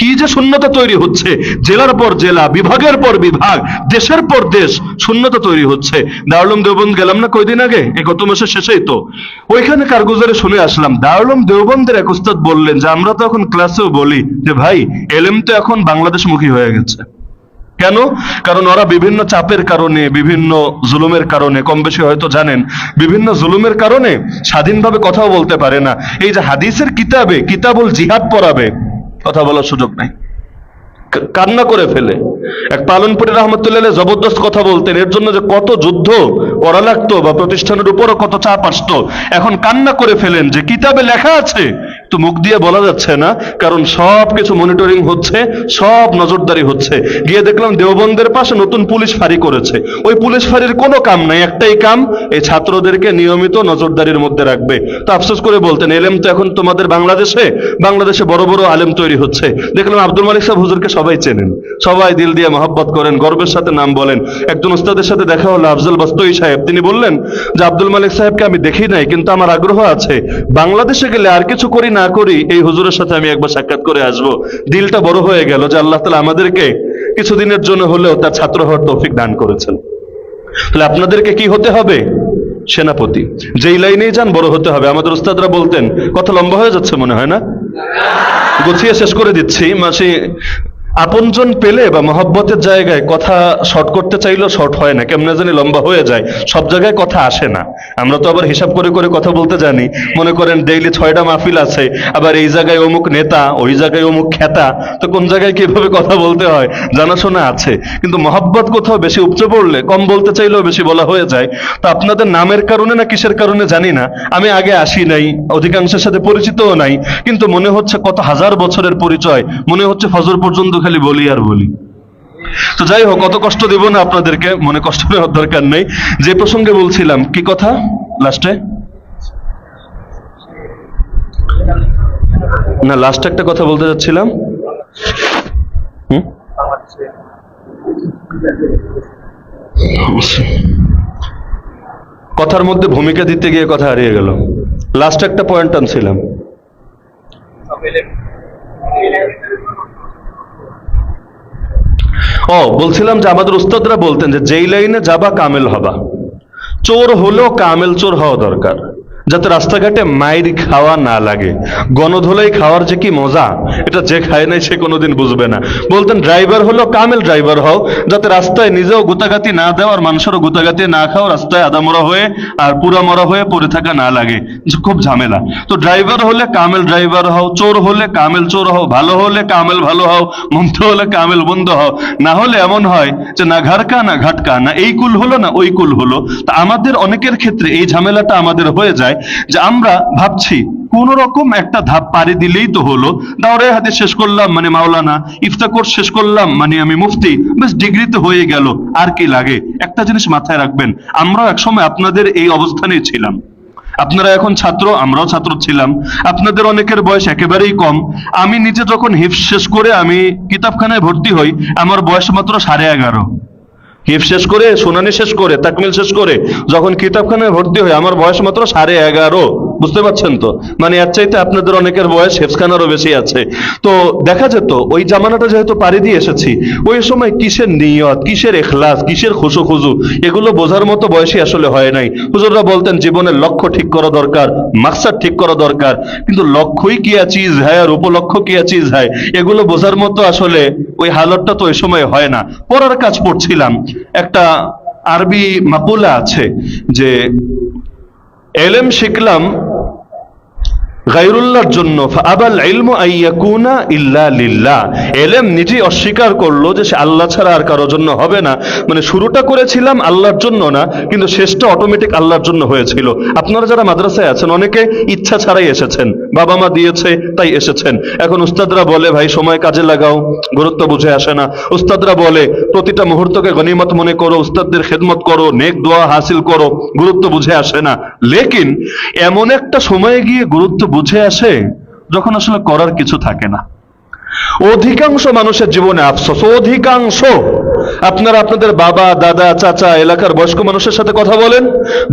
কি যে শূন্যতা তৈরি হচ্ছে, জেলার পর জেলা, বিভাগের পর বিভাগ, দেশের পর দেশ শূন্যতা তৈরি হচ্ছে। দারুল দেওবন্দ গেলাম না কয়দিন আগে, এই গত মাসের শেষেই তো। ওইখানে কারগুজারে শুনে আসলাম, দারুল দেওবন্দের এক উস্তাদ বললেন যে আমরা তো এখন ক্লাসেও বলি যে ভাই এলেম তো এখন বাংলাদেশমুখী হয়ে গেছে। কেন? কারণ ওরা বিভিন্ন চাপের কারণে, বিভিন্ন জুলুমের কারণে, কম বেশি হয়তো জানেন, বিভিন্ন জুলুমের কারণে স্বাধীনভাবে কথাও বলতে পারে না। এই যে হাদিসের কিতাবে কিতাবুল জিহাদ পড়াবে, কথা বলার সুযোগ নাই, কান্না করে ফেলে। এক পালনপুরি রহমতুল্লাহ জবরদস্ত কথা বলতেন, এর জন্য যে কত যুদ্ধ করা লাগতো বা প্রতিষ্ঠানের উপরও কত চাপ আসতো। এখন কান্না করে ফেলেন যে কিতাবে লেখা আছে, তো মুখ দিয়ে বলা যাচ্ছে না, কারণ সব কিছু মনিটরিং হচ্ছে, সব নজরদারি হচ্ছে। গিয়ে দেখলাম দেওবন্দের পাশে নতুন পুলিশ ফাঁড়ি করেছে। ওই পুলিশ ফাঁড়ির কোনো কাম নাই, একটাই কাম, এই ছাত্রদেরকে নিয়মিত নজরদারির মধ্যে রাখবে। তো আফসোস করে বলতেন, এলেম তো এখন তোমাদের বাংলাদেশে বড় বড় আলেম তৈরি হচ্ছে। দেখলাম আব্দুল মালিক সাহেব হুজুরকে সবাই চেনেন, সবাই দিল দিয়ে মহব্বত করেন, গর্বের সাথে নাম বলেন। একজন উস্তাদের সাথে দেখা হলো, আফজল বাস্তই সাহেব, তিনি বললেন যে আব্দুল মালিক সাহেবকে আমি দেখি নাই, কিন্তু আমার আগ্রহ আছে, বাংলাদেশে গেলে আর কিছু করি না করি এই হুজুরের সাথে আমি একবার সাক্ষাৎ করে আসবো। দিলটা বড় হয়ে গেল যে আল্লাহ তাআলা আমাদেরকে কিছুদিনের জন্য হলেও তার ছাত্র হওয়ার তৌফিক দান করেছেন। তাহলে আপনাদেরকে কি হতে হবে? সেনাপতি। যেই লাইনেই যান বড় হতে হবে। আমাদের উস্তাদরা বলতেন, কথা লম্বা হয়ে যাচ্ছে মনে হয় না, গুছিয়ে শেষ করে দিচ্ছি। মাসি আপনজন পেলে বা মহব্বতের জায়গায় কথা শর্ট করতে চাইলেও শর্ট হয় না, কেমনে জানি লম্বা হয়ে যায়, সব জায়গায় কথা আসে না। আমরা তো আবার হিসাব করে করে কথা বলতে জানি, মনে করেন ডেইলি 6টা মাহফিল আছে, আবার এই জায়গায় অমুক নেতা, ওই জায়গায় অমুক খ্যাতা, তো কোন জায়গায় কিভাবে কথা বলতে হয় জানাশোনা আছে। কিন্তু মহব্বত কোথাও বেশি উপচে পড়লে কম বলতে চাইলেও বেশি বলা হয়ে যায়। তো আপনাদের নামের কারণে না কিসের কারণে জানি না, আমি আগে আসি নাই, অধিকাংশের সাথে পরিচিতও নাই, কিন্তু মনে হচ্ছে কত হাজার বছরের পরিচয়, মনে হচ্ছে ফজর পর্যন্ত খালি বলি আর বলি। তো যাই হোক, কত কষ্ট দেব না আপনাদেরকে, মনে কষ্ট নেওয়ার দরকার নেই। যে প্রসঙ্গে বলছিলাম, কি কথা লাস্টে, না লাস্টে একটা কথা বলতে যাচ্ছিলাম। কথার মধ্যে ভূমিকা দিতে গিয়ে কথা হারিয়ে গেল। লাস্ট একটা পয়েন্ট আনছিলাম। বলছিলাম যে আমাদের উস্তাদরা বলতেন যে যেই লাইনে যাবা কামেল হবা, চোর হলেও কামেল চোর হওয়া দরকার, যাতে রাস্তাঘাটে মাইর খাওয়া না লাগে। গণধোলাই খাওয়ার যে কি মজা, এটা যে খায় নাই সে কোনোদিন বুঝবে না। বলতেন ড্রাইভার হলো কামেল ড্রাইভার হও, যাতে রাস্তায় নিজেও গুতাগাতি না দেও আর মানুষেরও গুতাগাতি না খাও, রাস্তায় আদামরা হয়ে আর পুরা মরা হয়ে পড়ে থাকা না লাগে, খুব ঝামেলা। তো ড্রাইভার হলে কামেল ড্রাইভার হও, চোর হলে কামেল চোর হও, ভালো হলে কামেল ভালো হও, মন্দ হলে কামেল বন্ধ হও। না হলে এমন হয় যে না ঘাড়কা না ঘাটকা, না এই কুল হলো না ওই কুল হলো। তা আমাদের অনেকের ক্ষেত্রে এই ঝামেলাটা আমাদের হয়ে যায় যে আমরা ভাবছি কোন রকম একটা ধাপ পাড়ি দিলেই তো হলো, দাওরে হাতে শেষ করলাম মানে মাওলানা, ইফতা কোর্স শেষ করলাম মানে আমি মুফতি, বেশ ডিগ্রি তো হয়ে গেল, আর কি লাগে। একটা জিনিস মাথায় রাখবেন, আমরাও একসময় আপনাদের এই অবস্থানেই ছিলাম। আপনারা এখন ছাত্র, আমরাও ছাত্র ছিলাম। আপনাদের অনেকের বয়স একেবারেই কম। আমি নিজে যখন হিফজ শেষ করে আমি কিতাবখানায় ভর্তি হই, আমার বয়স মাত্র 11.5। হিফজ শেষ করে, শুনানি শেষ করে, তাকমিল শেষ করে যখন কিতাবখানায় ভর্তি হই, আমার বয়স মাত্র 11.5। বুঝতে পারছেন তো, মানে এর চাইতে আপনাদের অনেকের বয়স হেফজখানারও বেশি আছে। তো দেখা যেত ওই জামানাটা যেহেতু পাড়ি দিয়ে এসেছি, ওই সময় কিসের নিয়ত, কিসের ইখলাস, কিসের খুশু খুজু, এগুলো বোঝার মতো বয়সই আসলে হয় নাই। হুজুররা বলতেন জীবনের লক্ষ্য ঠিক করা দরকার, মাকসাদ ঠিক করা দরকার, কিন্তু লক্ষ্যই কিয়া চিজ হয় আর উপলক্ষ্য কিয়া চিজ হয়, এগুলো বোঝার মতো আসলে ওই হালতটা তো ওই সময় হয় না। পড়ার কাজ পড়ছিলাম, একটা আরবি মাকুলা আছে যে এলেম শিখলাম গায়রুল্লাহর জন্য, ফাআবাল ইলমু আইয়াকুনা ইল্লা লিল্লাহ। এলেম নিজেই অস্বীকার করলো যে সে আল্লাহ ছাড়া আর কারোর জন্য হবে না। মানে শুরুটা করেছিলাম আল্লাহর জন্য না, কিন্তু শেষটা অটোমেটিক আল্লাহর জন্য হয়েছিল। আপনারা যারা মাদ্রাসায় আছেন অনেকে ইচ্ছা ছাড়াই এসেছেন, বাবা মা দিয়েছে তাই এসেছেন। এখন উস্তাদরা বলে ভাই সময় কাজে লাগাও, গুরুত্ব বুঝে আসে না। উস্তাদরা বলে প্রতিটা মুহূর্তকে গনিমত মনে করো, উস্তাদদের খেদমত করো, নেক দোয়া হাসিল করো, গুরুত্ব বুঝে আসে না। লেকিন এমন একটা সময়ে গিয়ে গুরুত্ব বুঝে আসে যখন আসলে করার কিছু থাকে না। অধিকাংশ মানুষের জীবনে আফসোস, অধিকাংশ। আপনারা আপনাদের বাবা দাদা চাচা এলাকার বয়স্ক মানুষের সাথে কথা বলেন,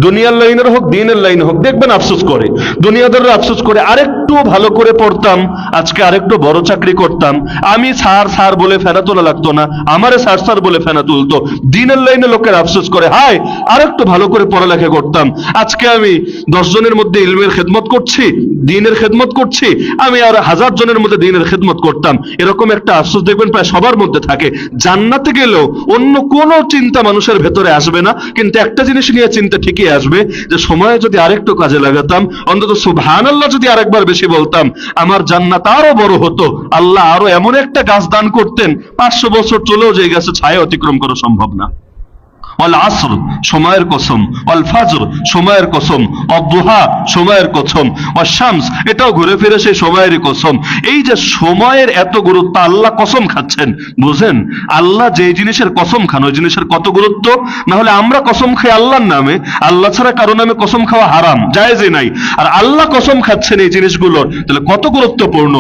দুনিয়ার লাইনের হোক দিনের লাইন হোক, দেখবেন আফসোস করে। দুনিয়াদাররা আফসোস করে আরেকটু ভালো করে পড়তাম, আজকে আরেকটু বড় চাকরি করতাম, আমি স্যার স্যার বলে ফেনা তোলা লাগতো না, আমারে স্যার স্যার বলে ফেনা তুলতো। দিনের লাইনে লোকের আফসোস করে হায় আরেকটু ভালো করে পড়ালেখা করতাম, আজকে আমি 10 জনের মধ্যে ইলমের খেদমত করছি, দিনের খেদমত করছি, আমি আর 1000 জনের মধ্যে দিনের খেদমত করতাম। এরকম একটা আফসোস দেখবেন প্রায় সবার মধ্যে থাকে। জান্নাতে গেলেও অন্য কোনো চিন্তা মানুষের ভেতরে আসবে না, কিন্তু একটা জিনিস নিয়ে চিন্তা ঠিকই আসবে যে সময় যদি আরেকটু কাজে লাগাতাম, অন্তত সুবহানাল্লাহ যদি আরেকবার বেশি বলতাম, আমার জান্নাত আরো বড় হতো। আল্লাহ আরো এমন একটা গাছ দান করতেন, 500 বছর চলেও যে গাছে ছায়া অতিক্রম করা সম্ভব না। ওয়াল আসর, সময়ের কসম, ওয়াল ফাজর, সময়ের কসম, অদ্দুহা, সময়ের কসম, ওয়াশ শামস, এটাও ঘুরে ফিরে সেই সময়েরই কসম। এই যে সময়ের এত গুরুত্ব, আল্লাহ কসম খাচ্ছেন, বুঝেন? আল্লাহ যে জিনিসের কসম খান ওই জিনিসের কত গুরুত্ব। না হলে আমরা কসম খাই আল্লাহর নামে, আল্লাহ ছাড়া কারো নামে কসম খাওয়া হারাম, জায়েজই নাই। আর আল্লাহ কসম খাচ্ছেন এই জিনিসগুলোর, তাহলে কত গুরুত্বপূর্ণ।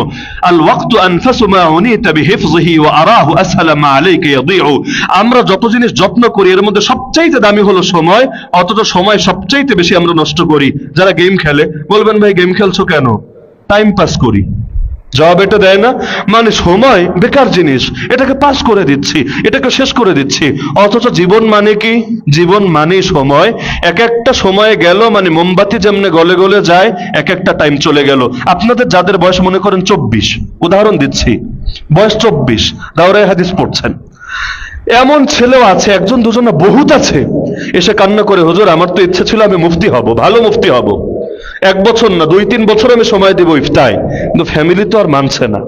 আল ওয়াক্তু আনফাসু মা উনিতা বিহিফযিহি ওয়া আরাহু আসহালা মা আলাইকা ইয়াদিউ। আমরা যত জিনিস যত্ন করি এর মধ্যে সবচাইতে দামি হলো সময়, অথচ সময় সবচাইতে বেশি আমরা নষ্ট করি। যারা গেম খেলে বলবেন ভাই গেম খেলছো কেন? টাইম পাস করি। জবাব এটা দেয় না, মানে সময় বেকার জিনিস, এটাকে পাস করে দিচ্ছি, এটাকে শেষ করে দিচ্ছি। অথচ জীবন মানে কি? জীবন মানে সময়। এক একটা সময় গেল মানে মোমবাতি যেমনে গলে গলে যায়, এক একটা টাইম চলে গেল। আপনাদের যাদের বয়স মনে করেন 24, উদাহরণ দিচ্ছি, বয়স 24, দাওরায়ে হাদিস পড়ছেন, এমন ছেলেও আছে, একজন দুজন না, বহুত আছে, এসে কান্না করে, হুজুর আমার তো ইচ্ছে ছিল আমি মুফতি হব, ভালো মুফতি হব, 1 বছর না 2-3 বছর আমি সময় দেব ইফতায়, কিন্তু ফ্যামিলি তো আর মানছে না।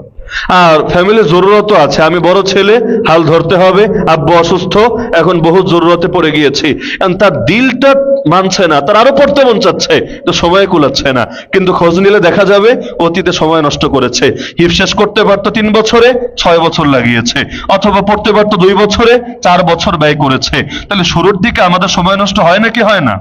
আর ফ্যামিলির জরুরতও আছে, আমি বড় ছেলে, হাল ধরতে হবে, আব্বু অসুস্থ, এখন বহু জরুরতে পড়ে গিয়েছি। এখন তার দিলটা মানছে না, তার আরো পড়তে মন চাচ্ছে, তো সময় কুলাচ্ছে না। কিন্তু খোঁজ নিলে দেখা যাবে অতীতে সময় নষ্ট করেছে। হিফ শেষ করতে পারতো 3 বছরে, 6 বছর লাগিয়েছে, অথবা পড়তে পারতো 2 বছরে, 4 বছর ব্যয় করেছে। তাহলে শুরুর দিকে আমাদের সময় নষ্ট হয় নাকি হয় না?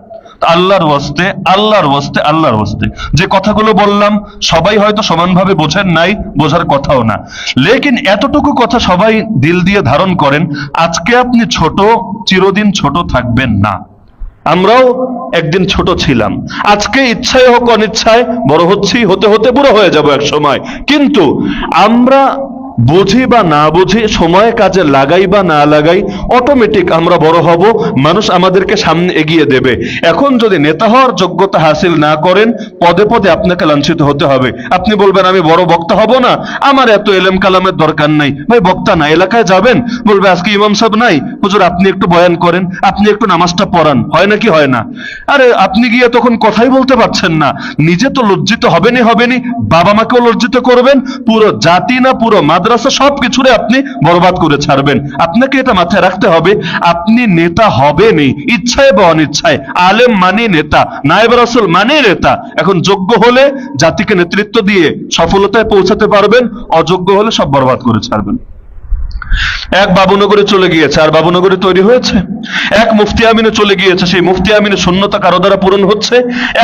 আল্লাহর ওয়াস্তে, আল্লাহর ওয়াস্তে, আল্লাহর ওয়াস্তে যে কথাগুলো বললাম সবাই হয়তো সমানভাবে বোঝেন নাই, বোঝার কথাও না, লেকিন এতটুকু কথা সবাই দিল দিয়ে ধারণ করেন, আজকে আপনি ছোট, চিরদিন ছোট থাকবেন না। আমরাও একদিন ছোট ছিলাম, আজকে ইচ্ছায় হোক অনিচ্ছায় বড় হচ্ছি, হতে হতে বুড়ো হয়ে যাব এক সময়। কিন্তু আমরা বুঝি বা না বুঝি, সময় কাজে লাগাই বা না লাগাই, অটোমেটিক আমরা বড় হব, মানুষ আমাদেরকে সামনে এগিয়ে দেবে। এখন যদি নেতা হওয়ার যোগ্যতা হাসিল না করেন, পদে পদে আপনাকে লাঞ্ছিত হতে হবে। আপনি বলবেন আমি বড় বক্তা হব না, আমার এত এলেম কালামের দরকার নাই। ভাই বক্তা না, এলাকায় যাবেন, বলবে আজকে ইমাম সাহেব নাই, হুজুর আপনি একটু বয়ান করেন, আপনি একটু নামাজটা পড়ান, হয় নাকি হয় না? আরে আপনি গিয়ে তখন কথাই বলতে পারছেন না, নিজে তো লজ্জিত হবেনই হবেনই, বাবা মাকেও লজ্জিত করবেন, পুরো জাতি না পুরো মাদ্রাসা সবকিছুরে আপনি বরবাদ করে ছাড়বেন। আপনাকে এটা মাথায় রাখতে হবে, আপনি নেতা হবেনই, ইচ্ছায় বা অনিচ্ছায়। আলেম মানে নেতা, নায়েব রাসূল মানে নেতা। এখন যোগ্য হলে জাতিকে নেতৃত্ব দিয়ে সফলতায় পৌঁছাতে পারবেন, অযোগ্য হলে সব বরবাদ করে ছাড়বেন। এক বাবুনগরে চলে গিয়েছে, আর বাবুনগরে তৈরি হয়েছে। এক মুফতি আমিনে চলে গিয়েছে, সেই মুফতি আমিনের শূন্যতা কারো দ্বারা পূরণ হচ্ছে।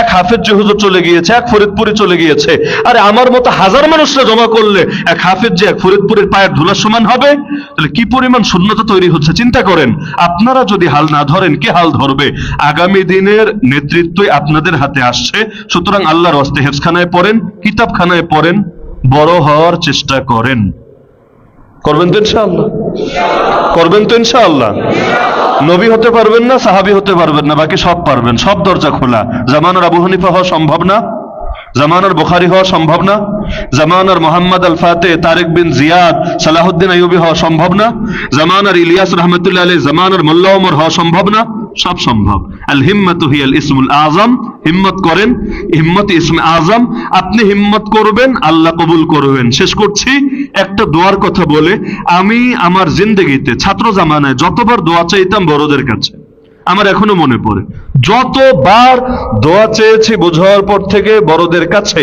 এক হাফেজ যে হুজুর চলে গিয়েছে, এক ফরিদপুরে চলে গিয়েছে। আরে আমার মতো হাজার মানুষরা জমা করলে এক হাফেজ যে এক ফরিদপুরের পায়ের ধুলার সমান হবে? তাহলে কি পরিমাণ শূন্যতা তৈরি হচ্ছে চিন্তা করেন। আপনারা যদি হাল না ধরেন, কে হাল ধরবে? আগামী দিনের নেতৃত্বই আপনাদের হাতে আসছে। সুতরাং আল্লাহর ওয়াস্তে হেফজখানায় পড়েন, কিতাবখানায় পড়েন, বড় হওয়ার চেষ্টা করেন। করবেন তো ইনশাআল্লাহ? করবেন তো ইনশাআল্লাহ? নবী হতে পারবেন না, সাহাবী হতে পারবেন না, বাকি সব পারবেন, সব দরজা খোলা। জামানার আবু হানিফা হওয়া সম্ভব না, জামানার বুখারী হওয়া সম্ভব না, জামানার মোহাম্মদ আল ফাতে, তারেক বিন জিয়াদ, সালাহুদ্দিন আইয়ুবী হওয়া সম্ভব না, জামানার ইলিয়াস রহমতুল্লাহ আলাইহি, জামানার মোল্লা ওমর হওয়া সম্ভব না, সব সম্ভব। আল হিম্মাতু হিয়াল ইসমুল আযম, হিম্মত করেন, হিম্মত ইসমে আযম। আপনি হিম্মত করবেন, আল্লাহ কবুল করবেন। শেষ করছি একটা দোয়ার কথা বলে। আমি আমার জিন্দেগিতে ছাত্র জামানায় যতবার দোয়া চাইতাম বড়দের কাছে, আমার এখনো মনে পড়ে, যতবার দোয়া চেয়েছি বোঝার পর থেকে বড়দের কাছে,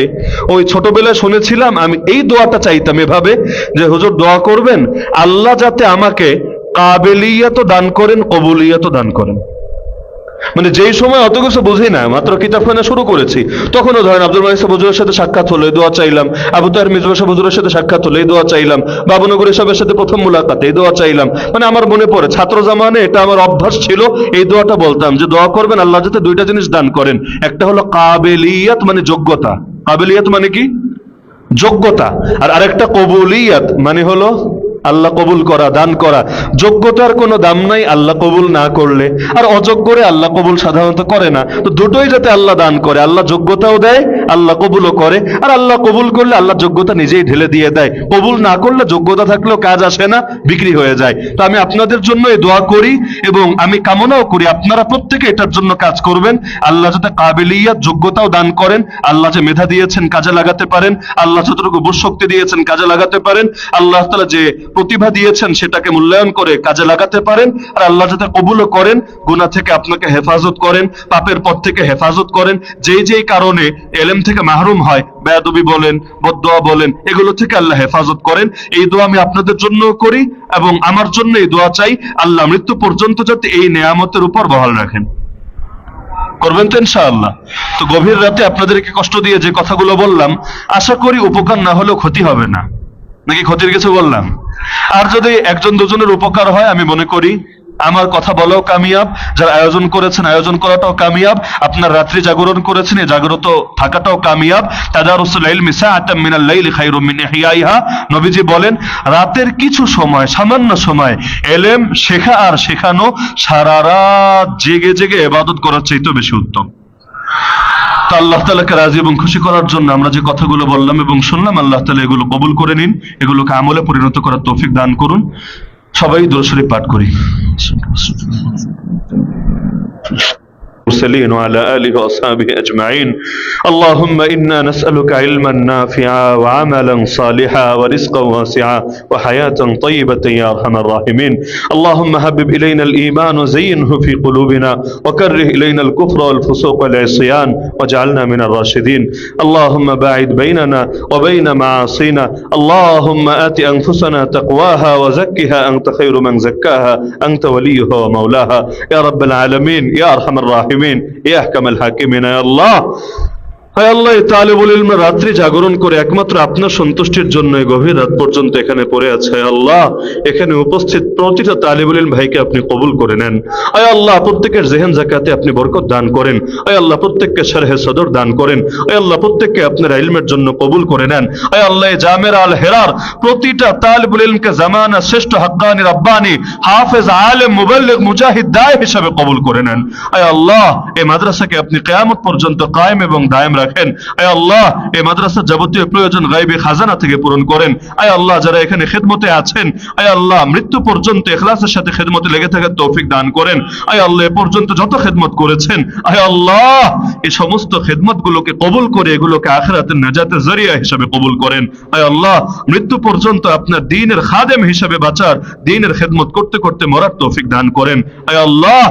ওই ছোটবেলায় শুনেছিলাম, আমি এই দোয়াটা চাইতাম এভাবে যে হুজুর দোয়া করবেন আল্লাহ যাতে আমাকে কাবিলিয়ত দান করেন, কবুলিয়ত দান করেন। মানে যেই সময় অত কিছু বুঝি না, মাত্র কিতাবখানা শুরু করেছি, তখনও ধরেন আব্দুল মালিক সাহেব হুজুরের সাথে সাক্ষাৎ হলো, এই দোয়া চাইলাম। আবু তাহের মিজবা সাহেব হুজুরের সাথে সাক্ষাৎ হলো, এই দোয়া চাইলাম। বাবুনগরী সাহেবের সাথে প্রথম মুলাকাতে এই দোয়া চাইলাম। মানে আমার মনে পড়ে ছাত্র জামানে এটা আমার অভ্যাস ছিল, এই দোয়াটা বলতাম যে দোয়া করবেন আল্লাহ যাতে 2টা জিনিস দান করেন। একটা হলো কাবিলিয়াত, মানে যোগ্যতা। কাবিলিয়াত মানে কি? যোগ্যতা। আর আরেকটা কবুলিয়াত, মানে হলো আল্লাহ কবুল করা, দান করা। যোগ্যতার কোনো দাম নাই আল্লাহ কবুল না করলে, আর অযোগ্যরে আল্লাহ কবুল সাধারণত করে না। তো দুটোই যাতে আল্লাহ দান করে, আল্লাহ যোগ্যতাও দেয়, আল্লাহ কবুলও করে। আর আল্লাহ কবুল করলে আল্লাহ যোগ্যতা নিজেই ঢেলে দিয়ে দেয়, কবুল না করলে যোগ্যতা থাকলেও কাজ আসে না, বিক্রি হয়ে যায়। তো আমি আপনাদের জন্য এই দোয়া করি এবং আমি কামনাও করি আপনারা প্রত্যেকে এটার জন্য কাজ করবেন। আল্লাহ যাতে কাবিলিয়াত, যোগ্যতাও দান করেন, আল্লাহ যে মেধা দিয়েছেন কাজে লাগাতে পারেন, আল্লাহ যতটুকু বুঝশক্তি দিয়েছেন কাজে লাগাতে পারেন, আল্লাহ তাআলা যে প্রতিভা দিয়েছেন সেটাকে মূল্যায়ন করে কাজে লাগাতে পারেন। আর আল্লাহ যাতে কবুলও করেন, গুনাহ থেকে আপনাকে হেফাজত করেন, পাপের পথ থেকে হেফাজত করেন। যেই যেই কারণে এলেম থেকে মাহরুম হয়, বেয়াদবি বলেন, বদদোয়া বলেন, এগুলো থেকে আল্লাহ হেফাজত করেন। এই দোয়া আমি আপনাদের জন্য করি এবং আমার জন্য এই দোয়া চাই, আল্লাহ মৃত্যু পর্যন্ত যাতে এই নেয়ামতের উপর বহাল রাখেন। করবেন তো ইনশাআল্লাহ? তো গভীর রাতে আপনাদেরকে কষ্ট দিয়ে যে কথাগুলো বললাম, আশা করি উপকার না হলেও ক্ষতি হবে না, নাকি ক্ষতির কিছু বললাম? আর যদি একজন দুজনের উপকার হয়, আমি মনে করি আমার কথা বলাও কামিয়াব, যারা আয়োজন করেছেন আয়োজন করাটাও কামিয়াব, আপনার রাত্রি জাগরণ করেছেন এই জাগ্রত থাকাটাও কামিয়াব। তাদারুসুল ইলমি সাআতাম মিনাল লাইলি খায়রুম মিন ইহইয়াইহা। নবীজি বলেন রাতের কিছু সময়, সামান্য সময় এলেম শেখা আর শেখানো সারা রাত জেগে জেগে ইবাদত করার চাইতে বেশি উত্তম। তো আল্লাহ তাআলাকে রাজি এবং খুশি করার জন্য আমরা যে কথাগুলো বললাম এবং শুনলাম, আল্লাহ তাআলা এগুলো কবুল করে নিন, এগুলোকে আমলে পরিণত করার তৌফিক দান করুন। সবাই দুরূদ শরীফ পাঠ করি। المرسلين وعلى آله وأصحابه أجمعين. اللهم إنا نسألك علما نافعا وعملا صالحا ورزقا واسعا وحياة طيبة يا أرحم الراحمين. اللهم حبب إلينا الإيمان وزينه في قلوبنا وكره إلينا الكفر والفسوق والعصيان واجعلنا من الراشدين. اللهم باعد بيننا وبين معاصينا. اللهم آت أنفسنا تقواها وزكها أنت خير من زكاها أنت وليها ومولاها يا رب العالمين يا أرحم الراحمين يا أحكم الحاكمين يا الله. হায় আল্লাহ, এই তালিবুল ইলম রাত্রি জাগরণ করে একমাত্র আপনার সন্তুষ্টির জন্য গভীর রাত পর্যন্ত এখানে পড়ে আছে। আল্লাহ, এখানে উপস্থিত প্রতিটা তালিবুল ইলম ভাইকে আপনি কবুল করে নেন। আয় আল্লাহ, প্রত্যেকের জেহেন যাকাতে আপনি বরকত দান করেন। আয় আল্লাহ, প্রত্যেককে শরহে সদর দান করেন। আয় আল্লাহ, প্রত্যেককে আপনার ইলমের জন্য কবুল করে নেন। আয় আল্লাহ, জামের আল হেরার প্রতিটা তালিবুল ইলমকে জামানা শ্রেষ্ঠ হাক্কানি রব্বানি হাফেজ আলেম মুবাল্লিগ মুজাহিদ দায় হিসাবে কবুল করে নেন। আয় আল্লাহ, এই মাদ্রাসাকে আপনি কিয়ামত পর্যন্ত কায়েম এবং দায়েম রাখেন। আয় আল্লাহ, এই মাদ্রাসার যাবতীয় প্রয়োজন গায়বী খাজানা থেকে পূরণ করেন। আয় আল্লাহ, যারা এখানে খেদমতে আছেন, আয় আল্লাহ, মৃত্যু পর্যন্ত ইখলাসের সাথে খেদমতে লেগে থাকার তৌফিক দান করেন। আয় আল্লাহ, এ পর্যন্ত যত খেদমত করেছেন, আয় আল্লাহ, এই সমস্ত খেদমতগুলোকে কবুল করে এগুলোকে আখিরাতের নাজাতের জরিয়া হিসেবে কবুল করেন। আয় আল্লাহ, মৃত্যু পর্যন্ত আপনার দ্বীনের খাদেম হিসেবে বাঁচার, দ্বীনের খেদমত করতে করতে মরার তৌফিক দান করেন। আয় আল্লাহ,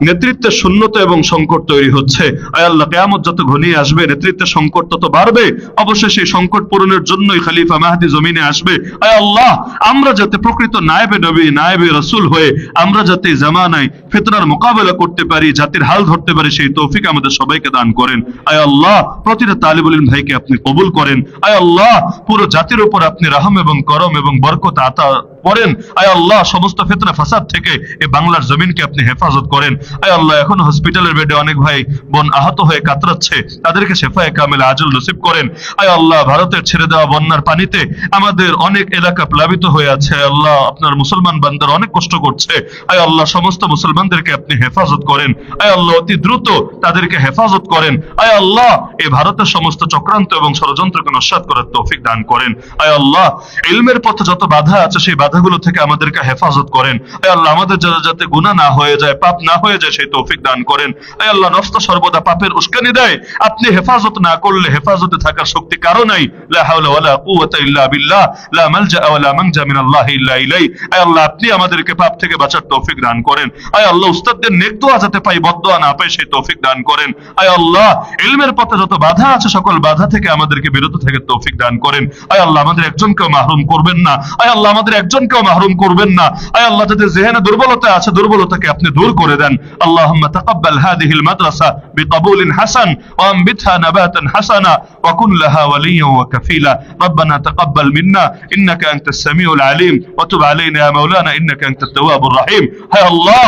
নেতৃত্বের শূন্যতা এবং সংকট তৈরি হচ্ছে। আয় আল্লাহ, কিয়ামত যত ঘনিয়ে আসবে নেতৃত্বের সংকট তত বাড়বে। অবশ্যই সেই সংকট পূরণের জন্যই খলিফা মাহদী জমিনে আসবে। আয় আল্লাহ, আমরা যাতে প্রকৃত নায়েবে নবী নায়েবে রাসূল হয়ে আমরা যাতে জামানায় ফিতনার মোকাবেলা করতে পারি, জাতির হাল ধরতে পারি, সেই তৌফিক আমাদের সবাইকে দান করেন। আয় আল্লাহ, প্রতিটা তালিবুল ইলম ভাইকে আপনি কবুল করেন। আয় আল্লাহ, পুরো জাতির উপর আপনি রহম এবং করম এবং বরকত আতা করেন। আয় আল্লাহ, সমস্ত ফিতনা ফাসাদ থেকে এই বাংলার জমিনকে আপনি হেফাজত করেন। আয় আল্লাহ, এখন হসপিটালের বেডে অনেক ভাই বোন আহত হয়ে কাতরাচ্ছে, তাদেরকে শেফায়ে কামিলা আজল নসিব করেন। আয় আল্লাহ, ভারতের ছেড়ে দেওয়া বন্যার পানিতে আমাদের অনেক এলাকা প্লাবিত হয়ে আছে। আয় আল্লাহ, আপনার মুসলমান বান্দারা অনেক কষ্ট করছে। আয় আল্লাহ, সমস্ত মুসলমানদেরকে আপনি হেফাজত করেন। আয় আল্লাহ, অতি দ্রুত তাদেরকে হেফাজত করেন। আয় আল্লাহ, এই ভারতের সমস্ত চক্রান্ত এবং ষড়যন্ত্রকে নস্যাৎ করার তৌফিক দান করেন। আয় আল্লাহ, ইলমের পথে যত বাধা আছে সেই বাধাগুলো থেকে আমাদেরকে হেফাজত করেন। আয় আল্লাহ, আমাদের যাতে গুনাহ না হয়ে যায়, পাপ না হয়ে যায়, সেই তৌফিক দান করেন। আয় আল্লাহ, নফস তো সর্বদা পাপের উস্কানি দেয়, আপনি হেফাজত না করলে হেফাজতে থাকার শক্তি কারো নাই। লা হাওলা ওয়ালা কুওয়াতা ইল্লা বিল্লাহ, লা মালজা ওয়ালা মানজা মিনাল্লাহি ইল্লা ইলাইহি। আয় আল্লাহ, আপনি আমাদেরকে পাপ থেকে বাঁচার তৌফিক দান করেন। আয় আল্লাহ, উস্তাদদের নেক দোয়া যাতে পাই, বদদোয়া না পাই, সেই তৌফিক দান করেন। আয় আল্লাহ, ইলমের পথে যত বাধা আছে সকল বাধা থেকে আমাদেরকে বিরত থাকার তৌফিক দান করেন। আয় আল্লাহ, আমাদের একজনকেও মাহরুম করবেন না। আয় আল্লাহ, আমাদের একজনকেও মাহরুম করবেন না। আয় আল্লাহ, যাদের জেহেনে দুর্বলতা আছে দুর্বলতাকে আপনি দূর করে দেন। আল্লাহুম্মা তাকাব্বাল হাযিহিল মাদ্রাসা বিকবুলিন হাসান ওয়া আমবিতহা নাবাতান হাসানা ওয়া কুন লাহা ওয়ালিয়্যান ওয়া কাফিলা। রব্বানা তাকাব্বাল মিন্না ইন্নাকা আনতাস সামিউল আলিম ওয়া তুব আলাইনা ইয়া মাওলানা ইন্নাকা আনতাত তাওয়াবুর রহিম। হায় আল্লাহ,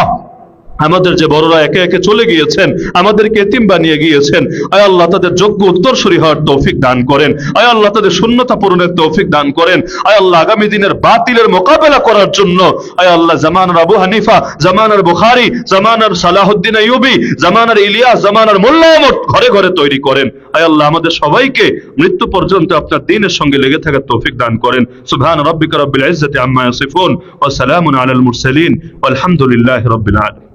আমাদের যে বড়রা একে একে চলে গিয়েছেন, আমাদেরকে এতিম বানিয়ে গিয়েছেন, আয় আল্লাহ, তাদের যোগ্য উত্তরসূরি হওয়ার তৌফিক দান করেন। আয় আল্লাহ, তাদের শূন্যতা পূরণের তৌফিক দান করেন। আয় আল্লাহ, আগামী দিনের বাতিলের মোকাবেলা করার জন্য আয় আল্লাহ, জামানার আবু হানিফা, জামানার বুখারী, জামানার সালাহুদ্দিন আইয়ুবী, জামানার ইলিয়াস, জামানার মোল্লা আহমদ ঘরে ঘরে তৈরি করেন। আয় আল্লাহ, আমাদের সবাইকে মৃত্যু পর্যন্ত আপনার দ্বীনের সঙ্গে লেগে থাকার তৌফিক দান করেন। সুবহান রাব্বিকা রাব্বিল ইজ্জাতি আম্মা ইয়াসিফুন ওয়া সালামুন আলাল মুরসালিন ওয়ালহামদুলিল্লাহি রাব্বিল আলামিন।